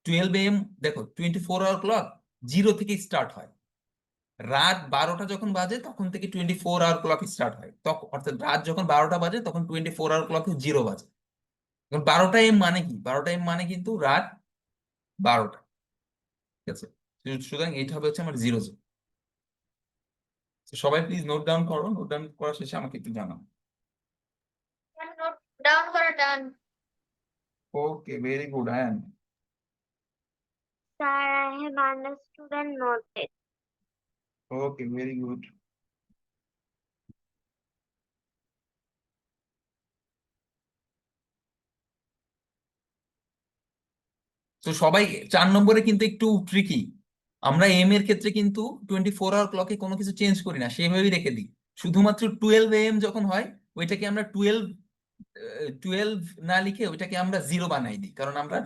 S1: 12 AM, দেখো 24 আওয়ার ক্লক 0 থেকে স্টার্ট হয়। রাত 12টা যখন বাজে তখন থেকে 24 আওয়ার ক্লক স্টার্ট হয়, তখন অর্থাৎ রাত যখন 12টা বাজে তখন 24 আওয়ার ক্লকে 0 বাজে। এখন 12টা M মানে কি? 12টা M মানে কিন্তু রাত 12টা, ঠিক আছে। সুতরাং এইটা হবে হচ্ছে আমার 0:00। তো সবাই প্লিজ নোট ডাউন করো, নোট ডাউন করার শেষে আমাকে একটু জানাও।
S2: নোট ডাউন করা done.
S1: Okay, very good, and
S2: sir I have understood and noted.
S1: Okay, very good. তো সবাই 4 নম্বরে কিন্তু একটু ট্রিকি। আমরা এম এর ক্ষেত্রে কিন্তু 24 আওয়ার ক্লকে কোনো কিছু চেঞ্জ করি না, সেভাবেই রেখে দিই। শুধুমাত্র 12 AM যখন হয়, ওইটাকে আমরা 12 না লিখে ওইটাকে আমরা 0 বানাই দিই, কারণ আমরা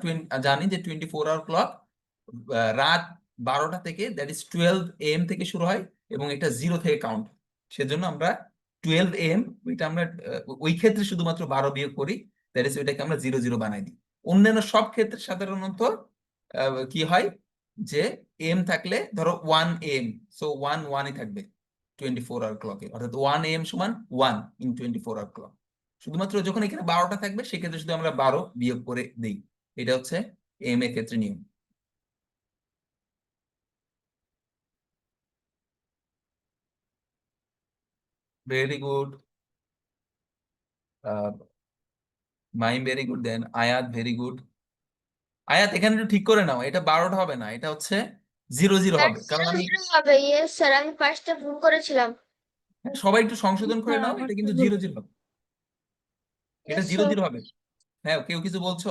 S1: জানি যে 24 আওয়ার ক্লক রাত 12টা থেকে, দ্যাট ইজ 12 AM থেকে শুরু হয় এবং এটা 0 থেকে কাউন্ট। সেজন্য আমরা 12 AM, ওইটা আমরা ওই ক্ষেত্রে শুধুমাত্র 12 বিয়োগ করি, দ্যাট ইজ ওইটাকে আমরা 0:00 বানাই দিই। অন্যান্য সব ক্ষেত্রে সাধারণত কি হয় যে এম থাকলে ধরো 1 AM, সো 1 1ই থাকবে 24 আওয়ার ক্লকে, অর্থাৎ 1 AM সমান 1 ইন 24 আওয়ার ক্লক। শুধুমাত্র যখন এখানে 12টা থাকবে সেক্ষেত্রে শুধু আমরা 12 বিয়োগ করে দিই। এটা হচ্ছে এম এর ক্ষেত্রে নিয়ম। Very good, Maim very good, then Ayat very good. আয়াত এখানে একটু ঠিক করে নাও, এটা 12টা হবে না, এটা হচ্ছে 0:00
S2: স্যার
S1: হবে, কারণ
S2: জিরো
S1: আমি
S2: জিরো হবে। ইয়েস স্যার, আমি ফার্স্টে ভুল করেছিলাম।
S1: হ্যাঁ, সবাই একটু সংশোধন করে
S3: স্যার
S1: নাও, এটা
S3: আমারটা
S1: কিন্তু
S3: ভুল।
S1: 0:00 হবে। এটা
S2: ইয়েস
S1: জিরো
S2: স্যার।
S1: জিরো হবে। হ্যাঁ, কেউ কিছু বলছো?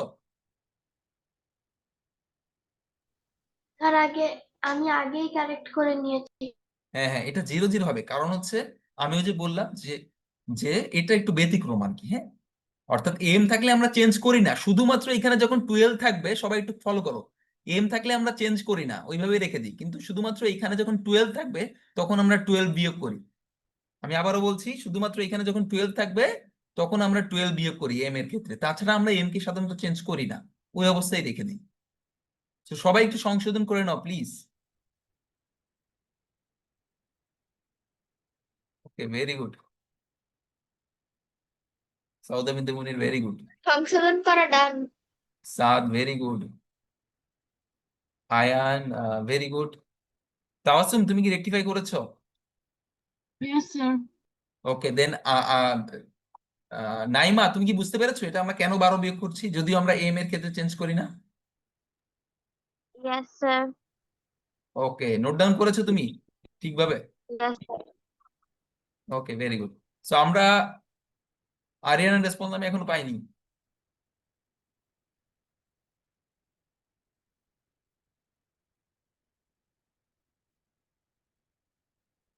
S4: স্যার আমি আগেই কারেক্ট করে নিয়েছি।
S1: হ্যাঁ হ্যাঁ, এটা 0:00 হবে, কারণ হচ্ছে আমি ওই যে বললাম যে যে এটা একটু ব্যতিক্রম আর কি, হ্যাঁ। অর্থাৎ এম থাকলে আমরা চেঞ্জ করি না, শুধুমাত্র এখানে যখন 12 থাকবে, সবাই একটু ফলো করো, এম থাকলে আমরা চেঞ্জ করি না, ওইভাবেই রেখে দিই, কিন্তু শুধুমাত্র এখানে যখন 12 থাকবে তখন আমরা 12 বিয়োগ করি। আমি আবারও বলছি, শুধুমাত্র এখানে যখন 12 থাকবে তখন আমরা 12 বিয়োগ করি এম এর ক্ষেত্রে, তাছাড়া আমরা এম কে সাধারণত চেঞ্জ করি না, ওই অবস্থায় রেখে দিই। তো সবাই একটু সংশোধন করে নাও please. Okay, very good. Soudamini Munir, very good.
S2: সংশোধন করা done.
S1: Saad, very good. Ayan, very good. Tawasum, তুমি কি রেকটিফাই করেছো?
S3: Yes, sir.
S1: ওকে, দেন নাইমা, তুমি কি বুঝতে পেরেছো এটা আমরা কেন 12 বিয়োগ করছি, যদিও আমরা এম এর ক্ষেত্রে চেঞ্জ করি না?
S2: Yes sir.
S1: Okay, note down করেছো তুমি ঠিকভাবে?
S2: Yes sir.
S1: Okay, very good. So আমরা আরিয়ানার রেসপন্স আমি এখনো পাইনি।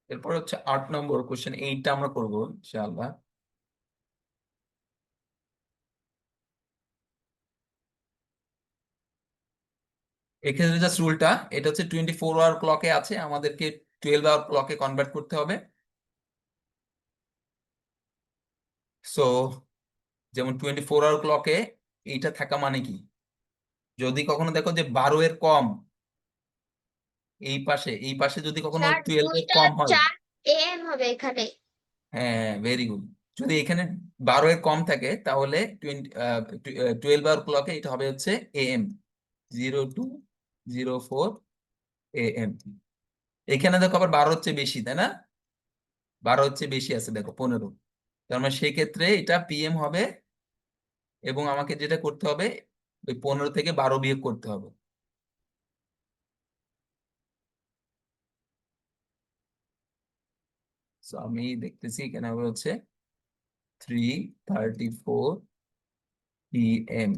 S1: এরপর হচ্ছে 8 নম্বর কোশ্চেন, এইটা আমরা করবো ইনশাআল্লাহ। এক্ষেত্রে জাস্ট রুলটা এটা হচ্ছে 24 আওয়ার ক্লকে আছে, আমাদেরকে 12 আওয়ার ক্লকে কনভার্ট করতে হবে। সো যেমন 24 আওয়ার ক্লকে এইটা থাকা মানে কি, যদি কখনো দেখো যে 12 এর কম, এই পাশে যদি কখনো
S2: স্যার
S1: 12 এর
S2: 2টা
S1: কম হয়,
S2: 4 AM হবে এখানে।
S1: হ্যাঁ ভেরি গুড, যদি এখানে 12 এর কম থাকে তাহলে 12 আওয়ার ক্লকে এটা হবে হচ্ছে AM, 0204 AM। এখানে দেখো আবার 12 হচ্ছে বেশি, তাই না? 12 হচ্ছে বেশি আছে, দেখো 15, তার মানে সেই ক্ষেত্রে এটা PM হবে, এবং আমাকে যেটা করতে হবে ওই 15 থেকে 12 বিয়োগ করতে হবে। So, আমি দেখতেছি এখানে হবে হচ্ছে 3:34 PM।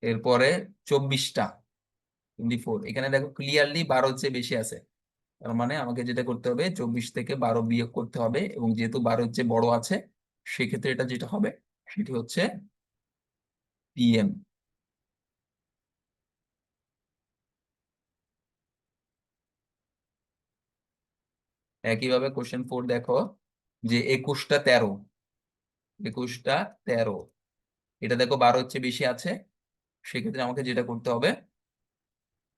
S1: এরপরে 24টা 24, এখানে দেখো ক্লিয়ারলি 12 হচ্ছে বেশি আছে, তার মানে আমাকে যেটা করতে হবে 24 থেকে 12 বিয়োগ করতে হবে, এবং যেহেতু 12 হচ্ছে বড় আছে, সেক্ষেত্রে এটা যেটা হবে সেটি হচ্ছে PM। একইভাবে কোশ্চেন 4 দেখো, যে 21টা 13, 21টা 13, এটা দেখো 12 হচ্ছে বেশি আছে, সেক্ষেত্রে আমাকে যেটা করতে হবে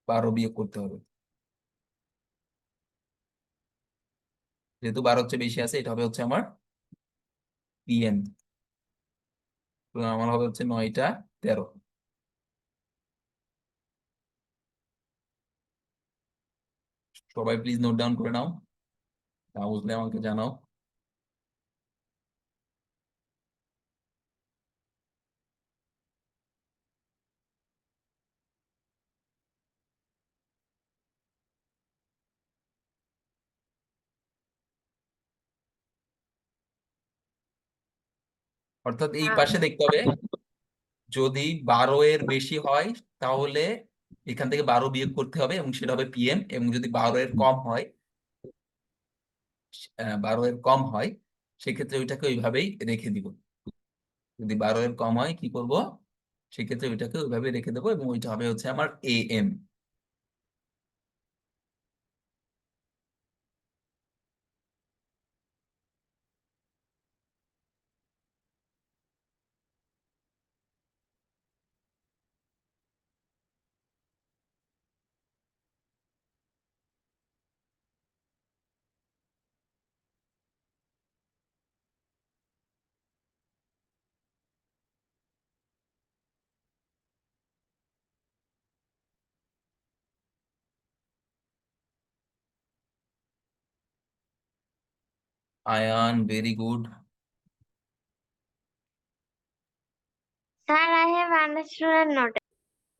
S1: 12 বিয়োগ করতে হবে, যেহেতু 12 হচ্ছে বেশি আছে, এটা হবে হচ্ছে আমার PM। আমার হবে হচ্ছে 9টা 13। সবাই প্লিজ নোট ডাউন করে নাও, না বুঝলে আমাকে জানাও। অর্থাৎ এই পাশে দেখতে হবে, যদি 12 এর বেশি হয় তাহলে এখান থেকে 12 বিয়োগ করতে হবে, এবং সেটা হবে PM, এবং যদি 12 এর কম হয়, 12 এর কম হয়, সেক্ষেত্রে ওইটাকে ওইভাবেই রেখে দিব। যদি 12 এর কম হয় কি করব, সেক্ষেত্রে ওইটাকে ওইভাবে রেখে দেবো, এবং ওইটা হবে হচ্ছে আমার AM। 'Ayan very good.
S2: Sir, I have understood and noted.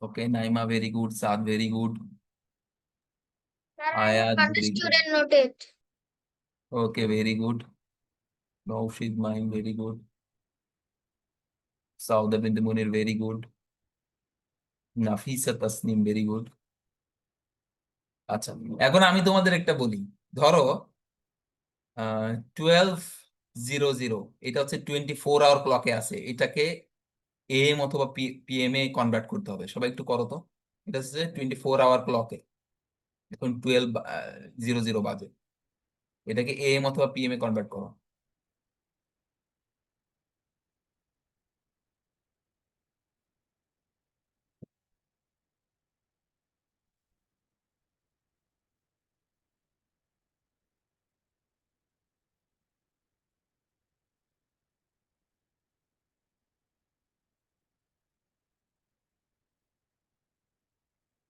S1: Okay, Naima very good, Saad very good,
S2: Sir, I have
S1: Ayat very
S2: understood
S1: good,
S2: and noted.
S1: Okay very good, Naushid Main very good, Sauda Binte Munir very good, Nafisa Tasnim very good. আচ্ছা, এখন আমি তোমাদের একটা বলি, ধরো 12:00 এটা হচ্ছে 24 hour ক্লকে আছে, এটাকে AM অথবা PM এ কনভার্ট করতে হবে। সবাই একটু করো তো, এটা হচ্ছে 24 আওয়ার ক্লকে, এখন 12:00 বাজে, এটাকে AM অথবা PM এ কনভার্ট করো।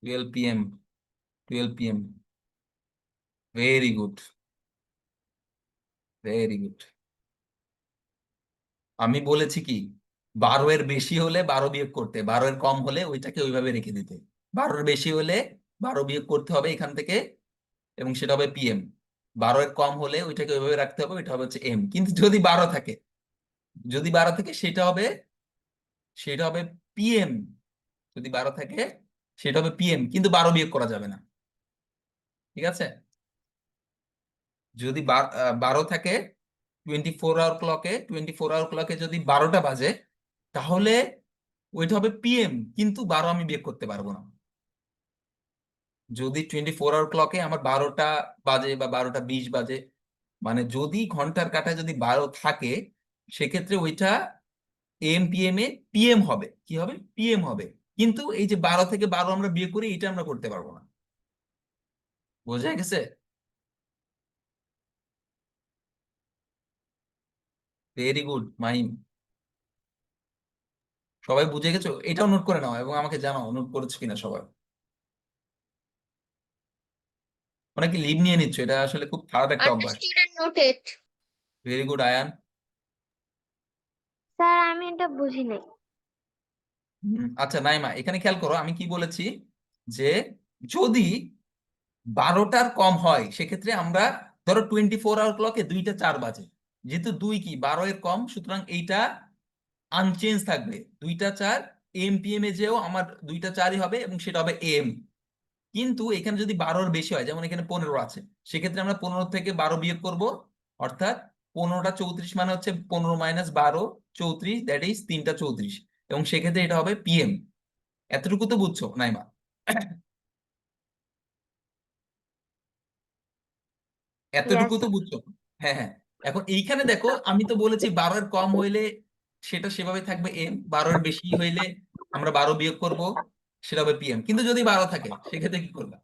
S1: 12 PM, 12 PM, very good, very good. আমি বলেছি কি, 12 এর বেশি হলে 12 বিয়োগ করতে, 12 এর কম হলে ওইটাকে ওইভাবে রেখে দিতে। 12 এর বেশি হলে 12 বিয়োগ করতে হবে এখান থেকে, এবং সেটা হবে PM। 12 এর কম হলে ওইটাকে ওইভাবে রাখতে হবে, ওইটা হবে হচ্ছে এম। কিন্তু যদি 12 থাকে, যদি 12 থাকে সেটা হবে পিএম। যদি 12 থাকে সেটা হবে পিএম, কিন্তু 12 বিয়োগ করা যাবে না। ঠিক আছে? যদি 12 থাকে 24 আওয়ার ক্লকে যদি 12টা বাজে, তাহলে ওইটা হবে পিএম, কিন্তু 12 আমি বিয়োগ করতে পারবো না। যদি 24 আওয়ার ক্লকে আমার 12টা বাজে বা 12টা 20 বাজে, মানে যদি ঘন্টার কাঁটায় যদি 12 থাকে, সেক্ষেত্রে ওইটা এম পিএম এ পিএম হবে। কি হবে? পিএম হবে। কিন্তু এই যে 12 থেকে 12 আমরা বিয়োগ করি, এটা আমরা করতে পারবো না। বোঝা গেছে? Very good mime. সবাই বুঝে গেছো? এটাও নোট করে নাও এবং আমাকে জানাও নোট করেছো কিনা সবাই। অনেকে লিভ নিয়ে নিচ্ছ, এটা আসলে খুব খারাপ একটা অভ্যাস।
S2: Student noted.
S1: Very good Ayan.
S2: Sir আমি এটা বুঝি নাই।
S1: আচ্ছা নাইমা, এখানে খেয়াল করো আমি কি বলেছি, যে যদি 12টার কম হয় সেক্ষেত্রে আমরা, ধরো 24 আওয়ার ক্লকে 2টা 4 বাজে, যেহেতু 2 কি 12 এর কম, সুতরাং এইটা আনচেঞ্জ থাকবে। 2টা 4 এম পিএম এ যেও আমার 2টা 4ই হবে এবং সেটা হবে এম। কিন্তু এখানে যদি 12-র বেশি হয়, যেমন এখানে 15 আছে, সেক্ষেত্রে আমরা 15 থেকে 12 বিয়োগ করব, অর্থাৎ 15টা 34 মানে হচ্ছে 15 মাইনাস 12 34, দ্যাট ইজ 3টা 34, এবং সেক্ষেত্রে এটা হবে পিএম। এতটুকু তো বুঝছো নাইমা?
S2: ইয়েস
S1: এতটুকু তো বুঝছো? হ্যাঁ হ্যাঁ। এখন এইখানে দেখো, আমি তো বলেছি 12 এর কম হইলে সেটা সেভাবে থাকবে এম, 12 এর বেশি হইলে আমরা 12 বিয়োগ করব, সেটা হবে পিএম। কিন্তু যদি 12 থাকে সেক্ষেত্রে কি করবে?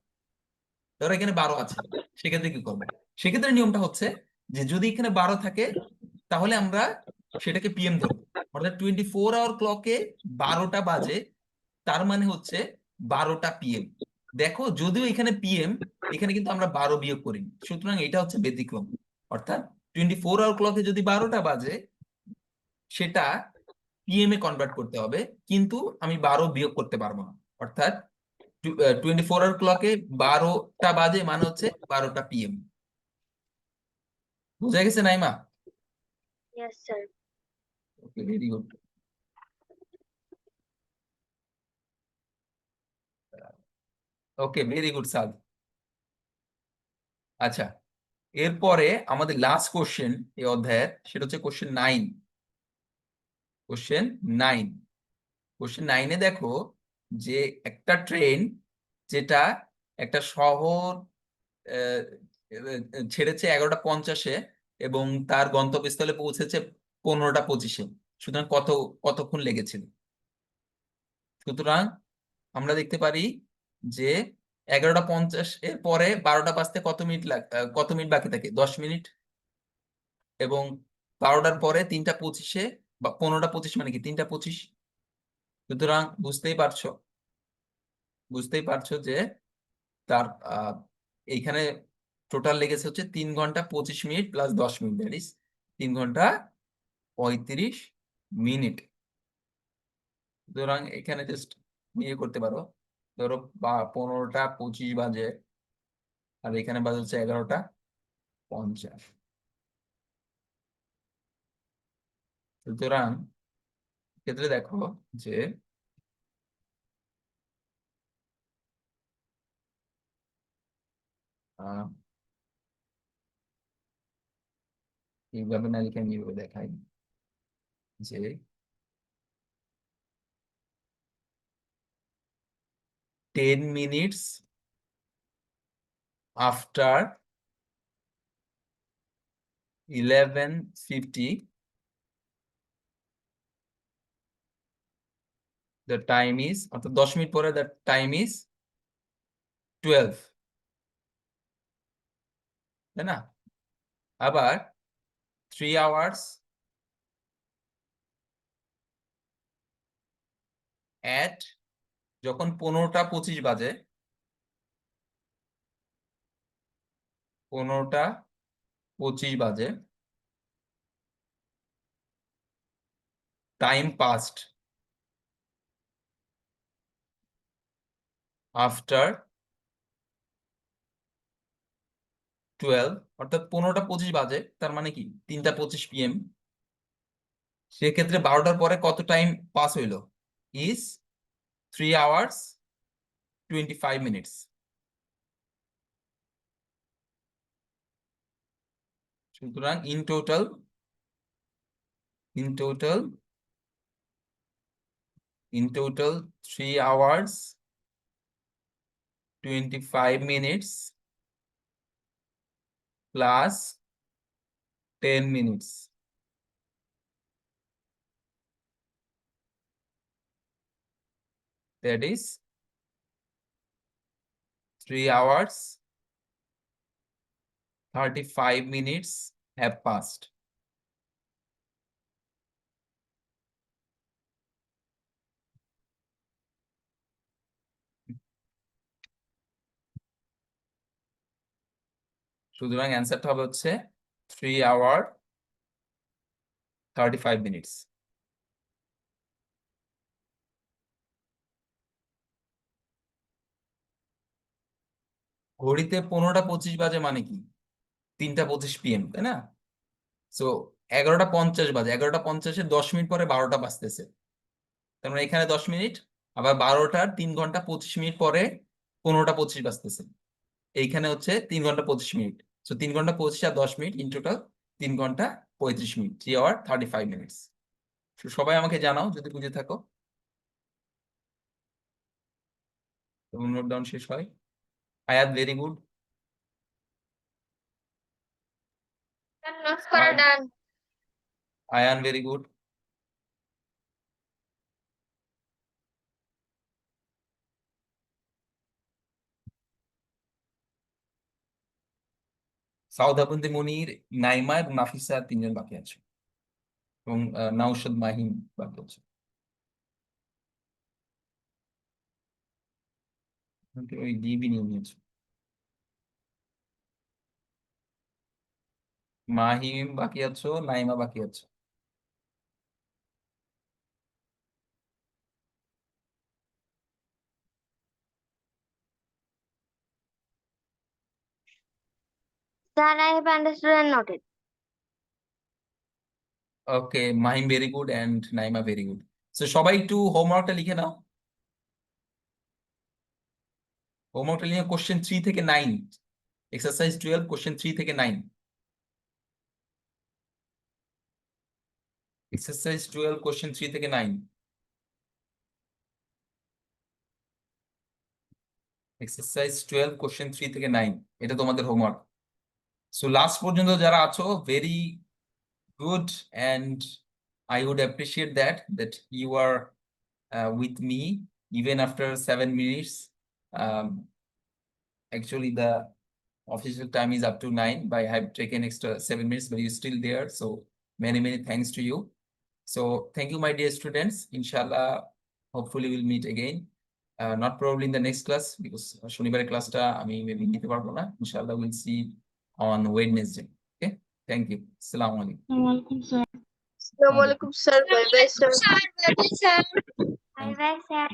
S1: ধরো এখানে 12 আছে, সেক্ষেত্রে কি করবে? সেক্ষেত্রে নিয়মটা হচ্ছে যে যদি এখানে 12 থাকে, তাহলে আমরা সেটাকে পিএম ধরবো। অর্থাৎ 24 আওয়ার ক্লকে 12টা বাজে, তার মানে হচ্ছে 12টা পিএম। দেখো যদিও এখানে পিএম, এখানে কিন্তু আমরা 12 বিয়োগ করিনি, সুতরাং এটা হচ্ছে ব্যতিক্রম। অর্থাৎ 24 আওয়ার ক্লকে যদি 12টা বাজে, সেটা পিএম এ কনভার্ট করতে হবে, কিন্তু আমি 12 বিয়োগ করতে পারবো না। অর্থাৎ 24 আওয়ার ক্লকে 12টা বাজে মানে হচ্ছে 12টা পিএম। বুঝা গেছে Naima?
S2: Yes sir.
S1: Okay, very good. Okay, very good Saad. আচ্ছা, এরপরে আমাদের লাস্ট কোশ্চেন এই অধ্যায়ের, সেটা হচ্ছে কোশ্চেন 9। কোশ্চেন 9, কোশ্চেন 9-এ দেখো যে একটা ট্রেন, যেটা একটা শহর আহ, ছেড়েছে 11টা 50-এ এবং তার গন্তব্যস্থলে পৌঁছেছে 15টা 25-এ, সুতরাং কতক্ষণ লেগেছিল? সুতরাং আমরা দেখতে পারি যে 11টা 50 এর পরে 12টা বাজতে কত মিনিট বাকি থাকে? 10 মিনিট। এবং 12টার পরে 3টা 25-এ বা 15টা 25 মানে কি 3টা 25। সুতরাং বুঝতেই পারছো যে তার এইখানে টোটাল লেগেছে হচ্ছে 3 ঘন্টা 25 minute plus 10 minute, that is 3 ঘন্টা 35 মিনিট। সুতরাং এখানে জাস্ট ইয়ে করতে পারো, ধরো 15টা 25 বাজে আর এখানে বাজে হচ্ছে 11টা 50। সুতরাং ক্ষেত্রে দেখো যে আহ, এইভাবে না লিখে আমি এইভাবে দেখাই যে 10 minutes after 11:50 the time is, অর্থাৎ 10 মিনিট পরে the time is 12, তাই না? আবার 3 hours at, যখন 15টা 25 বাজে, 15টা 25 বাজে, টাইম পাস্ট আফটার 12, অর্থাৎ 15টা 25 বাজে, তার মানে কি 3টা 25 PM। সেক্ষেত্রে 12টার পরে কত টাইম পাস হইলো? Is 3 hours 25 minutes। সুতরাং in total 3 hours 25 minutes plus 10 minutes। That is 3 hours 35 minutes have passed। সুতরাং অ্যান্সারটা হবে হচ্ছে 3 hour 35 minutes। ঘড়িতে 15টা 25 বাজে মানে কি 3টা 25 PM, তাই না? সো 11টা 50 বাজে, 11টা 50-এ 10 মিনিট পরে 12টা বাজতেছে, তার মানে এখানে 10 মিনিট, আবার 12টার 3 ঘন্টা 25 মিনিট পরে 15টা 25 বাজতেছে, এইখানে হচ্ছে 3 ঘন্টা 25 মিনিট। সো 3 ঘন্টা 25 আর 10 মিনিট ইন টোটাল 3 ঘন্টা 35 মিনিট, 3 hour 35 minutes। সবাই আমাকে জানাও যদি বুঝে থাকো। নোট ডাউন শেষ হয়। আয়াত ভেরি গুড।
S2: নোটস করা ডান।
S1: Ayan very good. সাউদাবন্দি মনির, নাইমা এবং নাফিসা 3জন বাকি আছে, এবং নাউশাদ মাহিম বাকি আছে। ওই ডিবি নিয়ে নিয়েছে। মাহিম বাকি আছো, নাইমা বাকি আছে।
S2: Sir, I have understood and noted.
S1: Okay, Mahim very good and Naima very good. So সবাই একটু হোমওয়ার্কটা লিখে নাও। হোমওয়ার্কটা লিখে কোশ্চেন 3 থেকে 9, এক্সারসাইজ 12 কোশ্চেন 3 থেকে 9। এক্সারসাইজ 12 কোশ্চেন 3 থেকে 9। এক্সারসাইজ 12 কোশ্চেন 3 থেকে 9, এটা তোমাদের হোমওয়ার্ক। সো লাস্ট পর্যন্ত যারা আছো, very good, and I would appreciate that you are with me even after 7 minutes. Actually the official time is up to 9, but I have taken extra 7 minutes, but you're still there, so many thanks to you. So thank you my dear students. Inshallah, hopefully we'll meet again, not probably in the next class because shonibar class ta ami maybe nite parbo na. Inshallah we'll see on Wednesday. Okay, thank you. Assalamu alaikum.
S3: Welcome, sir.
S5: আসসালামু আলাইকুম sir, bye bye sir.
S2: Sir, bye bye, sir. Bye bye, sir.